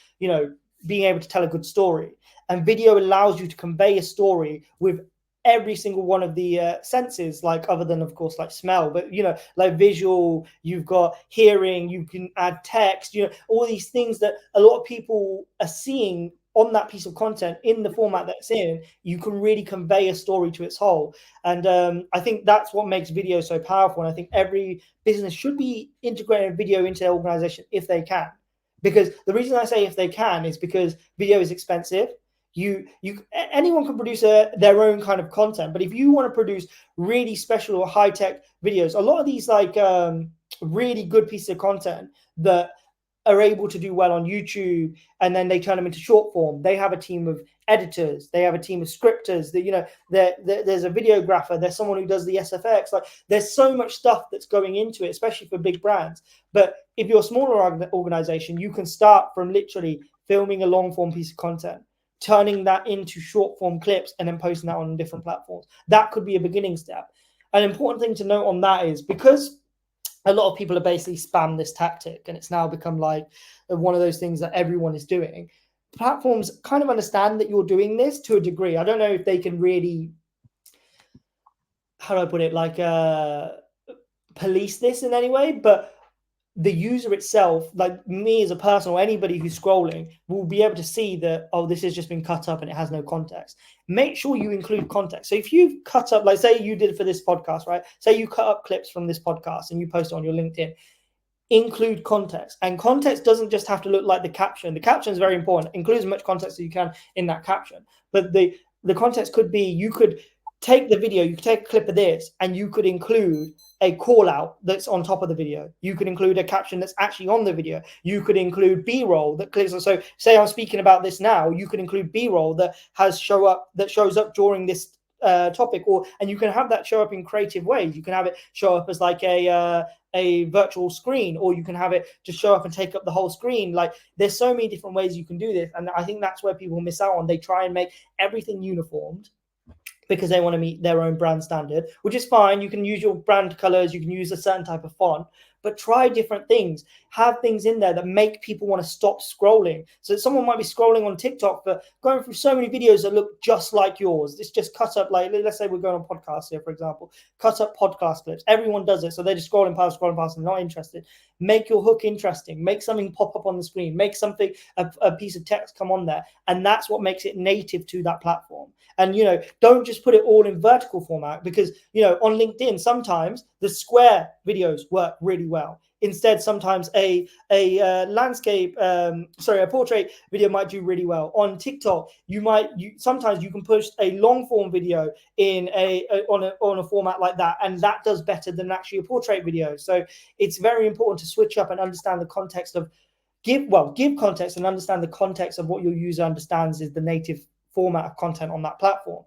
being able to tell a good story. And video allows you to convey a story with every single one of the senses, like other than of course like smell, but like visual, you've got hearing, you can add text, all these things that a lot of people are seeing on that piece of content in the format that's in. You can really convey a story to its whole. And I think that's what makes video so powerful. And I think every business should be integrating video into their organization if they can, because the reason I say if they can is because video is expensive. Anyone can produce their own kind of content, but if you want to produce really special or high-tech videos, a lot of these like really good pieces of content that are able to do well on YouTube, and then they turn them into short form, they have a team of editors, they have a team of scripters, there's a videographer, there's someone who does the SFX. Like there's so much stuff that's going into it, especially for big brands. But if you're a smaller organization, you can start from literally filming a long form piece of content, turning that into short form clips, and then posting that on different platforms. That could be a beginning step. An important thing to note on that is because a lot of people have basically spammed this tactic, and it's now become like one of those things that everyone is doing. Platforms kind of understand that you're doing this to a degree. I don't know if they can really, how do I put it, like police this in any way, but the user itself, like me as a person or anybody who's scrolling, will be able to see that, oh, this has just been cut up and it has no context. Make sure you include context. So if you've cut up, like say you did for this podcast, right? Say you cut up clips from this podcast and you post it on your LinkedIn, include context. And context doesn't just have to look like the caption. The caption is very important. Include as much context as you can in that caption. But the context could be, you could take the video, you could take a clip of this, and you could include a call out that's on top of the video. You could include a caption that's actually on the video. You could include B-roll that clicks on. So say I'm speaking about this now, you could include B-roll that shows up during this topic, and you can have that show up in creative ways. You can have it show up as like a virtual screen, or you can have it just show up and take up the whole screen. Like, there's so many different ways you can do this, and I think that's where people miss out on. They try and make everything uniformed because they want to meet their own brand standard, which is fine. You can use your brand colors, you can use a certain type of font, but try different things. Have things in there that make people want to stop scrolling. So someone might be scrolling on TikTok, but going through so many videos that look just like yours. It's just cut up, like, let's say we're going on podcasts here, for example, cut up podcast clips. Everyone does it. So they're just scrolling past and not interested. Make your hook interesting. Make something pop up on the screen. Make something, a piece of text come on there. And that's what makes it native to that platform. And, don't just put it all in vertical format, because, on LinkedIn, sometimes the square videos work really well. Instead, sometimes a portrait video might do really well. On TikTok, sometimes you can push a long form video in on a format like that, and that does better than actually a portrait video. So it's very important to switch up and understand the context of give context and understand the context of what your user understands is the native format of content on that platform.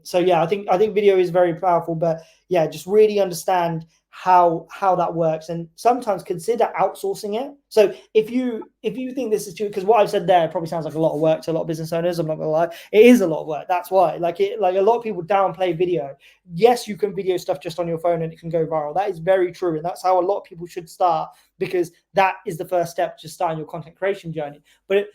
So yeah, I think video is very powerful, but yeah, just really understand how that works, and sometimes consider outsourcing it. So if you think this is true, because what I've said there probably sounds like a lot of work to a lot of business owners, I'm not gonna lie, it is a lot of work. That's why, like a lot of people downplay video. Yes, you can video stuff just on your phone and it can go viral. That is very true, and that's how a lot of people should start, because that is the first step to starting your content creation journey. But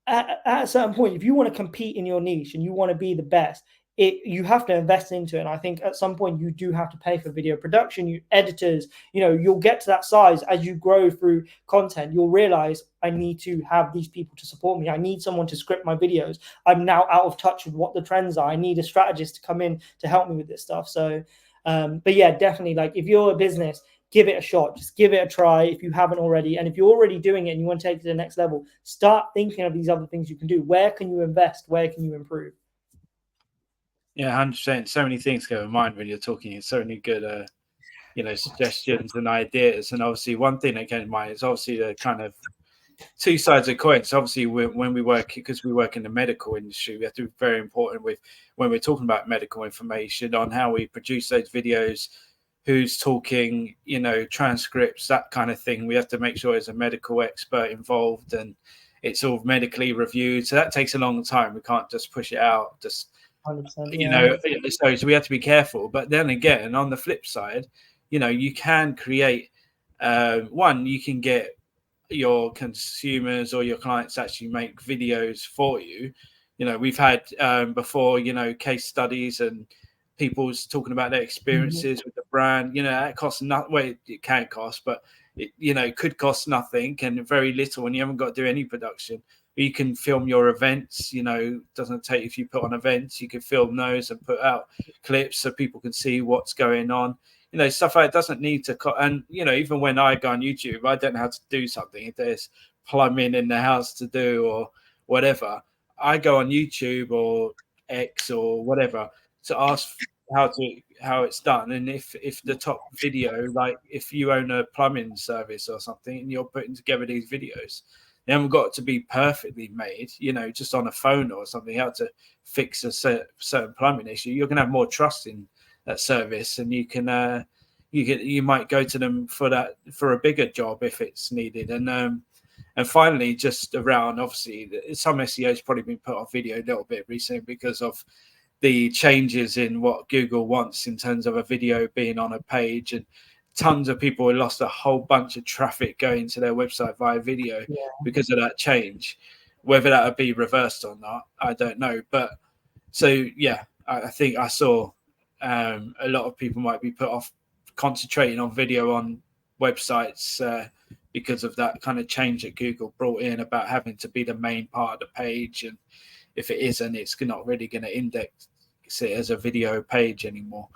at a certain point, if you want to compete in your niche and you want to be the best, you have to invest into it. And I think at some point you do have to pay for video production, editors. You'll get to that size as you grow through content. You'll realize, I need to have these people to support me. I need someone to script my videos. I'm now out of touch with what the trends are. I need a strategist to come in to help me with this stuff. So, but yeah, definitely, like, if you're a business, give it a shot. Just give it a try if you haven't already. And if you're already doing it and you want to take it to the next level, start thinking of these other things you can do. Where can you invest? Where can you improve? Yeah, 100%. So many things go in mind when you're talking. It's so many good, suggestions and ideas. And obviously, one thing that came to mind is obviously the kind of two sides of coins. So obviously, when we work in the medical industry, we have to be very important with when we're talking about medical information on how we produce those videos, who's talking, transcripts, that kind of thing. We have to make sure there's a medical expert involved and it's all medically reviewed. So that takes a long time. We can't just push it out. Just 100%, so we have to be careful. But then again, on the flip side, you can create you can get your consumers or your clients actually make videos for you. We've had before, case studies and people's talking about their experiences with the brand. That costs nothing. Well, it can cost, but it could cost nothing and very little, and you haven't got to do any production. You can film your events. Doesn't take, if you put on events, you can film those and put out clips so people can see what's going on. Stuff like that doesn't need to. And even when I go on YouTube, I don't know how to do something. If there's plumbing in the house to do or whatever, I go on YouTube or X or whatever to ask how it's done. And if the top video, like if you own a plumbing service or something and you're putting together these videos, they haven't got to be perfectly made, just on a phone or something, how to fix a certain plumbing issue. You're going to have more trust in that service, and you might go to them for a bigger job if it's needed. And finally, just around, obviously, some SEOs probably been put off video a little bit recently because of the changes in what Google wants in terms of a video being on a page, and tons of people lost a whole bunch of traffic going to their website via video because of that change. Whether that would be reversed or not, I don't know. But so, yeah, I think I saw a lot of people might be put off concentrating on video on websites because of that kind of change that Google brought in about having to be the main part of the page. And if it isn't, it's not really going to index it as a video page anymore.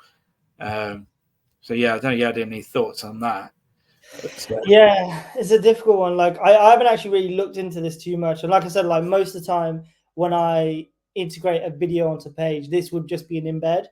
So yeah, I don't know if you had any thoughts on that. Yeah, it's a difficult one. Like I haven't actually really looked into this too much. And like I said, like most of the time when I integrate a video onto page, this would just be an embed.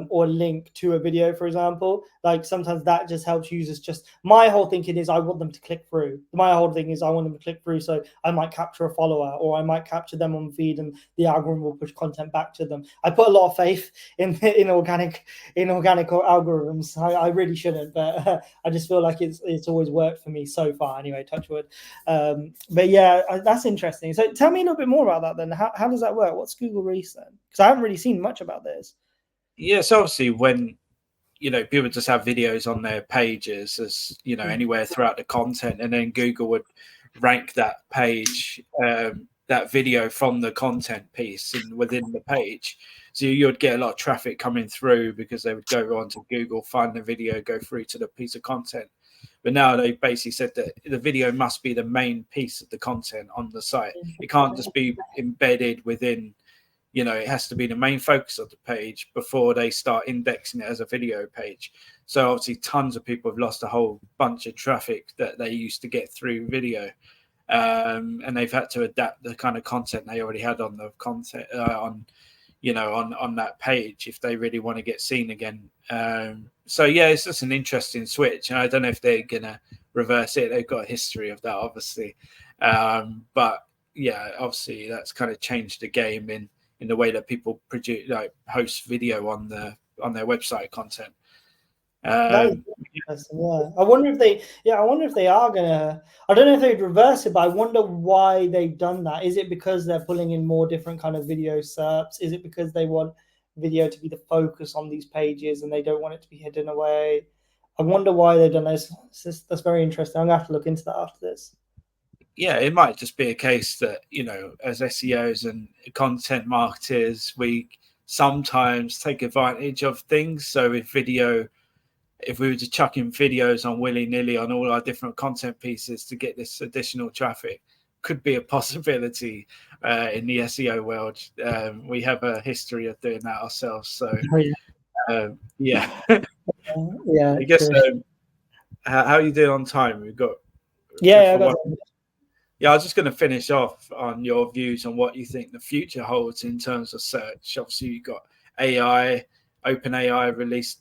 Or link to a video, for example. Like sometimes that just helps users. Just my whole thinking is I want them to click through. My whole thing is I want them to click through, so I might capture a follower or I might capture them on feed and the algorithm will push content back to them. I put a lot of faith in organic algorithms. I really shouldn't, but I just feel like it's always worked for me so far. Anyway, touch wood. But yeah, that's interesting. So tell me a little bit more about that then. How does that work? What's Google Reach then? Because I haven't really seen much about this. Yes, obviously when people just have videos on their pages as anywhere throughout the content, and then Google would rank that page, that video from the content piece and within the page. So you'd get a lot of traffic coming through because they would go onto Google, find the video, go through to the piece of content. But now they basically said that the video must be the main piece of the content on the site. It can't just be embedded within. It has to be the main focus of the page before they start indexing it as a video page. So obviously tons of people have lost a whole bunch of traffic that they used to get through video. And they've had to adapt the kind of content they already had on the content on that page if they really want to get seen again. So yeah, it's just an interesting switch. And I don't know if they're going to reverse it. They've got a history of that, obviously. But yeah, obviously that's kind of changed the game in the way that people produce, host video on their website content. Yeah. I wonder if they are gonna. I don't know if they'd reverse it, but I wonder why they've done that. Is it because they're pulling in more different kind of video SERPs? Is it because they want video to be the focus on these pages and they don't want it to be hidden away? I wonder why they've done this. That's very interesting. I'm gonna have to look into that after this. Yeah, it might just be a case that, as SEOs and content marketers, we sometimes take advantage of things. So if we were to chuck in videos on willy-nilly on all our different content pieces to get this additional traffic, could be a possibility in the SEO world. We have a history of doing that ourselves. So, yeah. Yeah. I guess, how are you doing on time? We've got... Yeah, I was just going to finish off on your views on what you think the future holds in terms of search. Obviously, you've got AI, OpenAI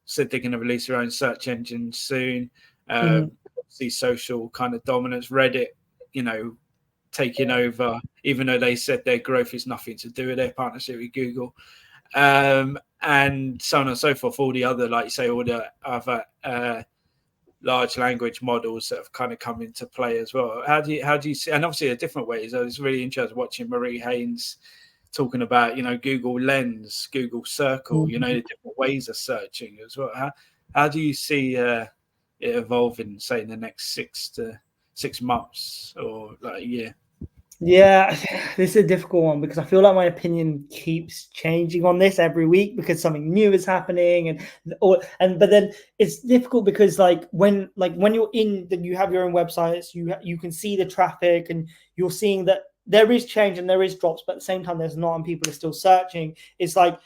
said they're going to release their own search engine soon. See social kind of dominance, Reddit, taking over, even though they said their growth is nothing to do with their partnership with Google. And so on and so forth, all the other, like you say, all the other large language models that have kind of come into play as well. How do you see, and obviously in different ways. I was really interested watching Marie Haynes talking about, Google Lens, Google Circle, the different ways of searching as well. How do you see it evolving, say, in the next 6 months or like a year? Yeah, this is a difficult one because I feel like my opinion keeps changing on this every week because something new is happening, but then it's difficult because when you're you have your own websites, you can see the traffic and you're seeing that there is change and there is drops, but at the same time there's not, and people are still searching. It's like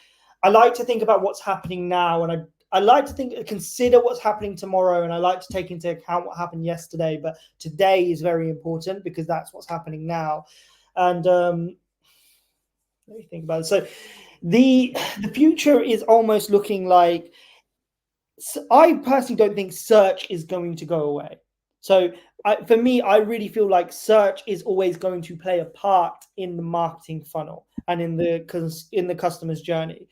I like to think about what's happening now, and I like to consider what's happening tomorrow, and I like to take into account what happened yesterday. But today is very important because that's what's happening now. And let me think about it. So the future is almost looking like. I personally don't think search is going to go away. So for me, I really feel like search is always going to play a part in the marketing funnel and in the customer's journey.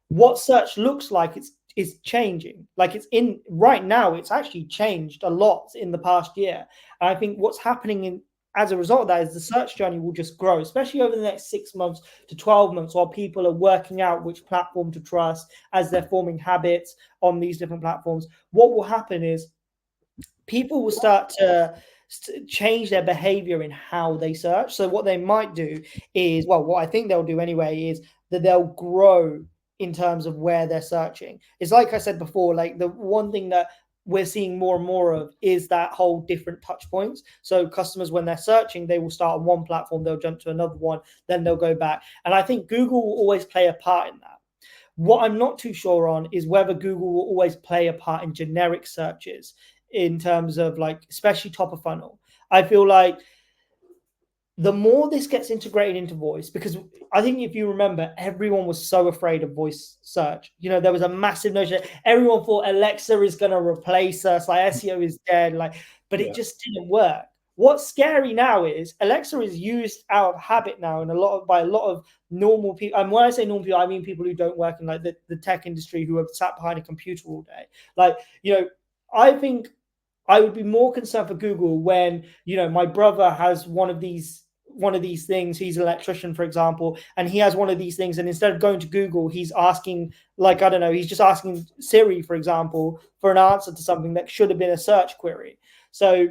What search looks like is changing. Like right now, it's actually changed a lot in the past year. And I think what's happening as a result of that is the search journey will just grow, especially over the next 6 months to 12 months while people are working out which platform to trust as they're forming habits on these different platforms. What will happen is people will start to change their behavior in how they search. So what they might do is, what I think they'll do anyway is that they'll grow in terms of where they're searching. It's like I said before, like the one thing that we're seeing more and more of is that whole different touch points. So customers, when they're searching, they will start on one platform, they'll jump to another one, then they'll go back. And I think Google will always play a part in that. What I'm not too sure on is whether Google will always play a part in generic searches in terms of especially top of funnel. I feel like the more this gets integrated into voice, because I think if you remember, everyone was so afraid of voice search. You know, there was a massive notion. Everyone thought Alexa is going to replace us, like SEO is dead, like, but it just didn't work. What's scary now is Alexa is used out of habit now, and by a lot of normal people. And when I say normal people, I mean people who don't work in like the tech industry, who have sat behind a computer all day. Like, you know, I think I would be more concerned for Google when, you know, my brother has one of these things. He's an electrician, for example, and he has one of these things. And instead of going to Google, he's asking, like, I don't know, he's just asking Siri, for example, for an answer to something that should have been a search query. So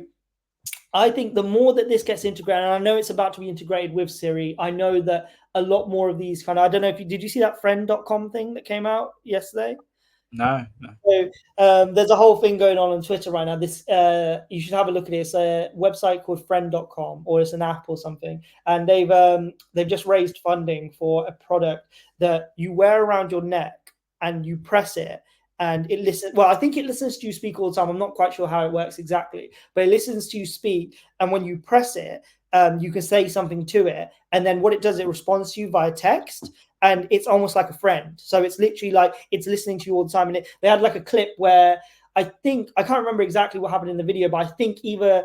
I think the more that this gets integrated, and I know it's about to be integrated with Siri, I know that a lot more of these kind of, I don't know if did you see that friend.com thing that came out yesterday? No. So there's a whole thing going on Twitter right now. This you should have a look at it. It's a website called friend.com, or it's an app or something. And they've just raised funding for a product that you wear around your neck and you press it and it listens. Well, I think it listens to you speak all the time. I'm not quite sure how it works exactly, but it listens to you speak. And when you press it, you can say something to it. And then what it does, it responds to you via text. And it's almost like a friend. So it's literally like it's listening to you all the time. And they had like a clip where I can't remember exactly what happened in the video, but I think either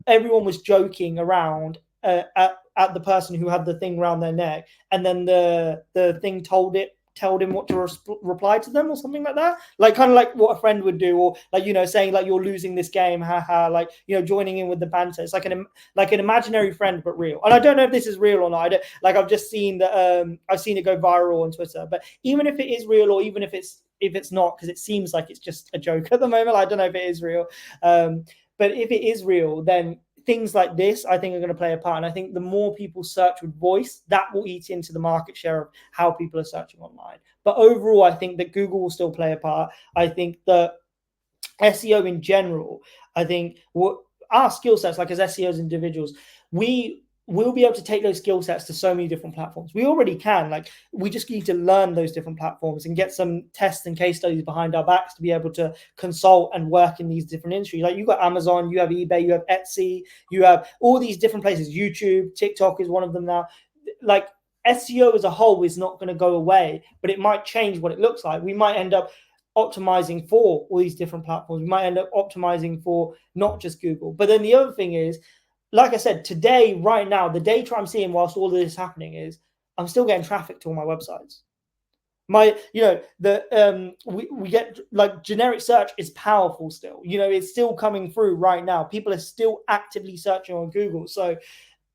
everyone was joking around at the person who had the thing around their neck, and then the thing told him what to reply to them or something like that, like kind of like what a friend would do, or like, you know, saying like, you're losing this game, haha, like, you know, joining in with the banter. It's like an imaginary friend but real. And I don't know if this is real or not. I've just seen that I've seen it go viral on Twitter. But even if it is real, or even if it's not, because it seems like it's just a joke at the moment, I don't know if it is real, but if it is real, then things like this, I think, are going to play a part. And I think the more people search with voice, that will eat into the market share of how people are searching online. But overall, I think that Google will still play a part. I think that SEO in general, I think our skill sets, like as SEOs individuals, we will be able to take those skill sets to so many different platforms. We already can. Like, we just need to learn those different platforms and get some tests and case studies behind our backs to be able to consult and work in these different industries. Like, you've got Amazon, you have eBay, you have Etsy, you have all these different places. YouTube, TikTok is one of them now. Like, SEO as a whole is not going to go away, but it might change what it looks like. We might end up optimizing for all these different platforms. We might end up optimizing for not just Google. But then the other thing is, like I said, today, right now, the data I'm seeing whilst all of this is happening is I'm still getting traffic to all my websites. We get, like, generic search is powerful still. You know, it's still coming through right now. People are still actively searching on Google. So,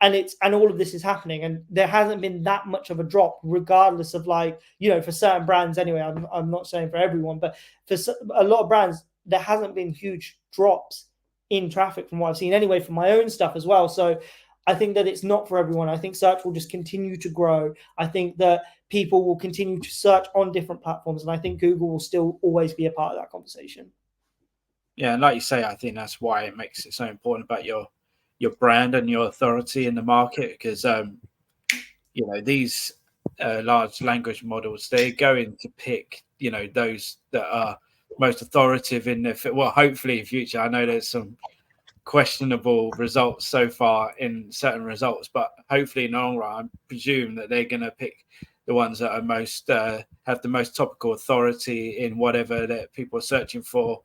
and all of this is happening, and there hasn't been that much of a drop, regardless of, like, you know, for certain brands anyway. I'm not saying for everyone, but for a lot of brands, there hasn't been huge drops in traffic from what I've seen anyway, from my own stuff as well. So I think that it's not for everyone. I think search will just continue to grow. I think that people will continue to search on different platforms, and I think Google will still always be a part of that conversation. Yeah, and like you say, I think that's why it makes it so important about your brand and your authority in the market, because you know, these large language models, they're going to pick, you know, those that are most authoritative in the, well, hopefully in future. I know there's some questionable results so far in certain results, but hopefully in the long run, I presume that they're going to pick the ones that are most have the most topical authority in whatever that people are searching for,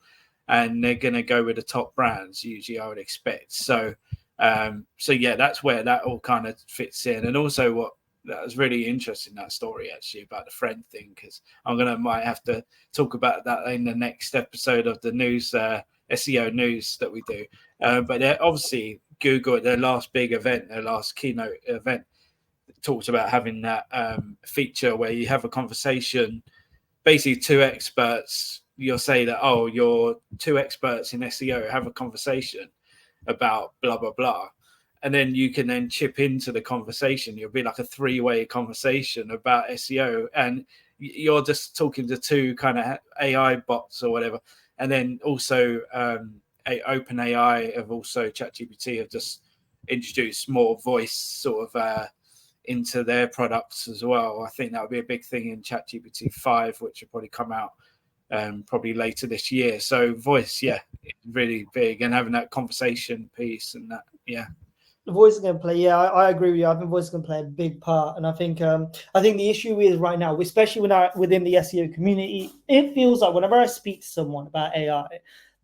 and they're going to go with the top brands, usually, I would expect. So yeah, that's where that all kind of fits in. And also, what that was really interesting, that story actually about the friend thing, because might have to talk about that in the next episode of the news, SEO news that we do. But obviously, Google, their last big event, their last keynote event, talked about having that feature where you have a conversation, basically two experts. You'll say that, oh, you're two experts in SEO, have a conversation about blah, blah, blah. And then you can then chip into the conversation. You'll be like a three-way conversation about SEO. And you're just talking to two kind of AI bots or whatever. And then also OpenAI have also, ChatGPT have just introduced more voice sort of into their products as well. I think that would be a big thing in ChatGPT 5, which will probably come out probably later this year. So voice, yeah, really big, and having that conversation piece and that, yeah. Voice is going to play. Yeah, I agree with you. I think voice is going to play a big part, and I think the issue is right now, especially within the SEO community, it feels like whenever I speak to someone about AI,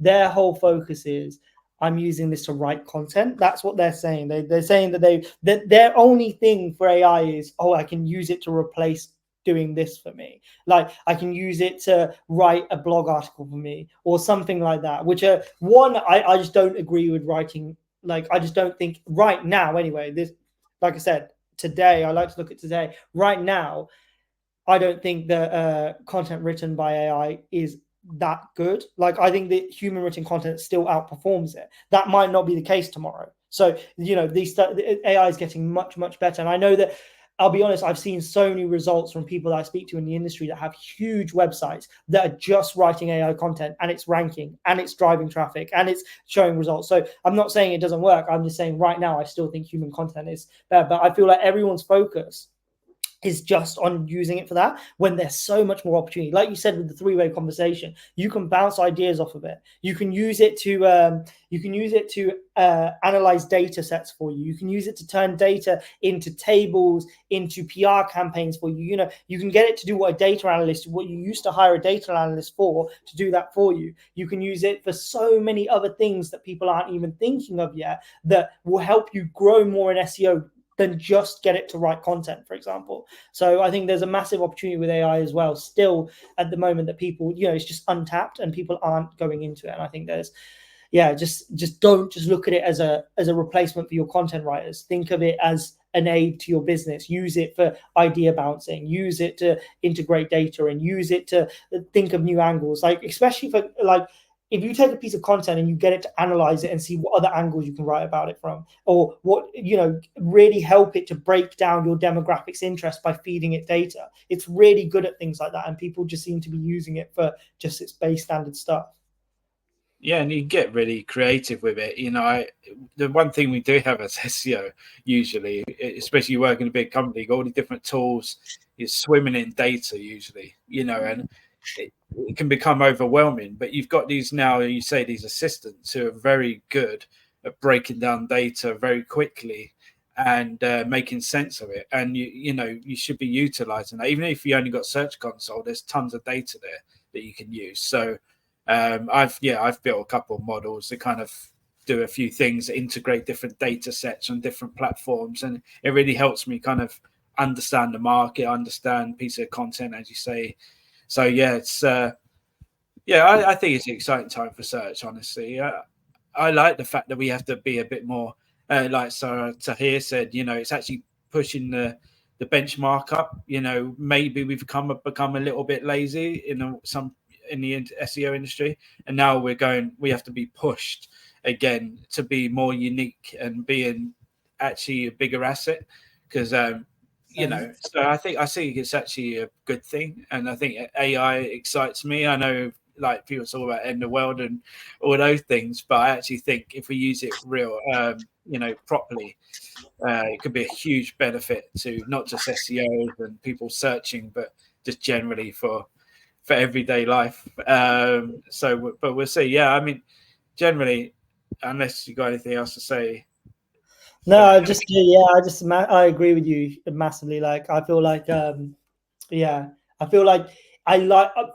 their whole focus is I'm using this to write content. That's what they're saying. They're saying that their only thing for AI is, oh, I can use it to replace doing this for me. Like I can use it to write a blog article for me or something like that. Which I just don't agree with writing. Like I just don't think right now. Anyway, this, like I said, today I like to look at today. Right now, I don't think that content written by AI is that good. Like I think that human written content still outperforms it. That might not be the case tomorrow. So the AI is getting much better, and I know that. I'll be honest, I've seen so many results from people that I speak to in the industry that have huge websites that are just writing AI content, and it's ranking and it's driving traffic and it's showing results. So I'm not saying it doesn't work. I'm just saying right now I still think human content is better, but I feel like everyone's focus is just on using it for that when there's so much more opportunity. Like you said, with the three-way conversation, you can bounce ideas off of it. You can use it to analyze data sets for you. You can use it to turn data into tables, into PR campaigns for you. You know, you can get it to do what you used to hire a data analyst for, to do that for you. You can use it for so many other things that people aren't even thinking of yet that will help you grow more in SEO than just get it to write content, for example. So I think there's a massive opportunity with AI as well, still at the moment, that people, it's just untapped and people aren't going into it. And I think there's, just don't just look at it as a replacement for your content writers. Think of it as an aid to your business. Use it for idea bouncing, use it to integrate data, and use it to think of new angles. Like, especially for if you take a piece of content and you get it to analyze it and see what other angles you can write about it from, or what, really help it to break down your demographics interest by feeding it data. It's really good at things like that. And people just seem to be using it for just its base standard stuff. Yeah, and you get really creative with it. The one thing we do have as SEO, usually, especially you work in a big company, you got all these different tools, you're swimming in data usually, and it can become overwhelming. But you've got these now, you say, these assistants who are very good at breaking down data very quickly and making sense of it. And you should be utilizing that. Even if you only got Search Console, there's tons of data there that you can use. So I've built a couple of models that kind of do a few things, integrate different data sets on different platforms, and it really helps me kind of understand the market, understand pieces of content, as you say. So it's I think it's an exciting time for search, honestly. I like the fact that we have to be a bit more like Taher said, it's actually pushing the benchmark up. Maybe we've become a little bit lazy in the SEO industry, and now we have to be pushed again to be more unique and being actually a bigger asset, because so I see it's actually a good thing, and I think AI excites me. I know like people talk about end of world and all those things, but I actually think if we use it properly, it could be a huge benefit to not just SEOs and people searching, but just generally for everyday life. But we'll see. Yeah, I mean, generally, unless you got anything else to say. No, I agree with you massively. Like, I feel like,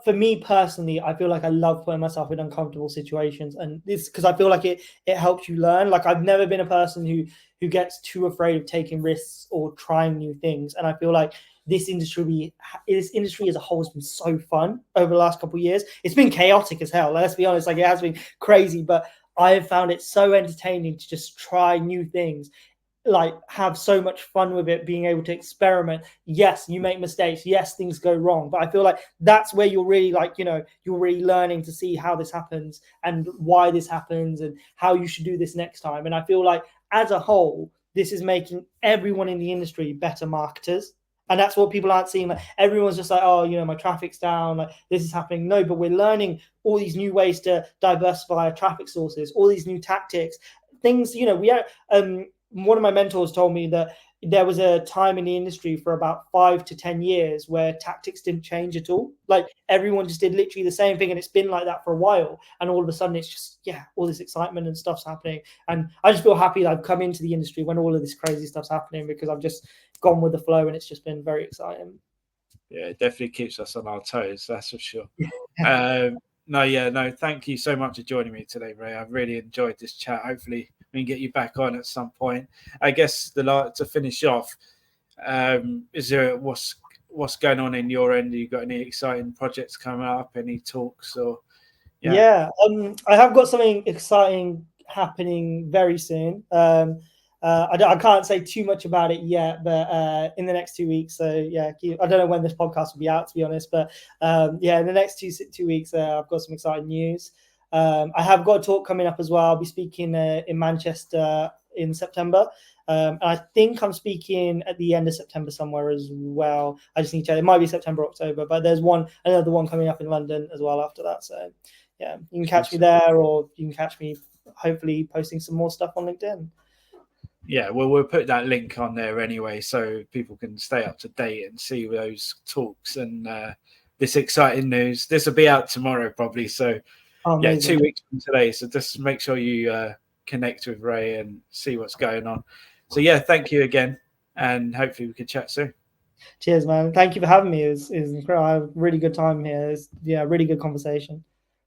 for me personally, I feel like I love putting myself in uncomfortable situations, and it's because I feel like it helps you learn. Like, I've never been a person who gets too afraid of taking risks or trying new things, and I feel like this industry as a whole has been so fun over the last couple of years. It's been chaotic as hell. Let's be honest, like, it has been crazy, but I have found it so entertaining to just try new things, like have so much fun with it, being able to experiment. Yes, you make mistakes. Yes, things go wrong, but I feel like that's where you're really you're really learning to see how this happens and why this happens and how you should do this next time. And I feel like as a whole, this is making everyone in the industry better marketers. And that's what people aren't seeing. Like, everyone's just like, oh, my traffic's down, like this is happening. No, but we're learning all these new ways to diversify our traffic sources, all these new tactics, things. We are. One of my mentors told me that there was a time in the industry for about 5 to 10 years where tactics didn't change at all. Like everyone just did literally the same thing, and it's been like that for a while. And all of a sudden, it's just all this excitement and stuff's happening. And I just feel happy that I've come into the industry when all of this crazy stuff's happening, because I've just gone with the flow, and it's just been very exciting. Yeah, it definitely keeps us on our toes, that's for sure. No, thank you so much for joining me today, Ray. I've really enjoyed this chat. Hopefully we can get you back on at some point. I guess to finish off, is there what's going on in your end? Have you got any exciting projects coming up, any talks or I have got something exciting happening very soon. I can't say too much about it yet, but in the next 2 weeks. So I don't know when this podcast will be out, to be honest, but in the next 2 weeks, I've got some exciting news. I have got a talk coming up as well. I'll be speaking in Manchester in September. And I think I'm speaking at the end of September somewhere as well. I just need to check. It might be September, October, but there's another one coming up in London as well after that. So you can catch me there, or you can catch me hopefully posting some more stuff on LinkedIn. Yeah, well, we'll put that link on there anyway, so people can stay up to date and see those talks and this exciting news. This will be out tomorrow probably, so 2 weeks from today. So just make sure you connect with Ray and see what's going on. So thank you again, and hopefully we can chat soon. Cheers, man. Thank you for having me. It was incredible. I had a really good time here. It was, really good conversation.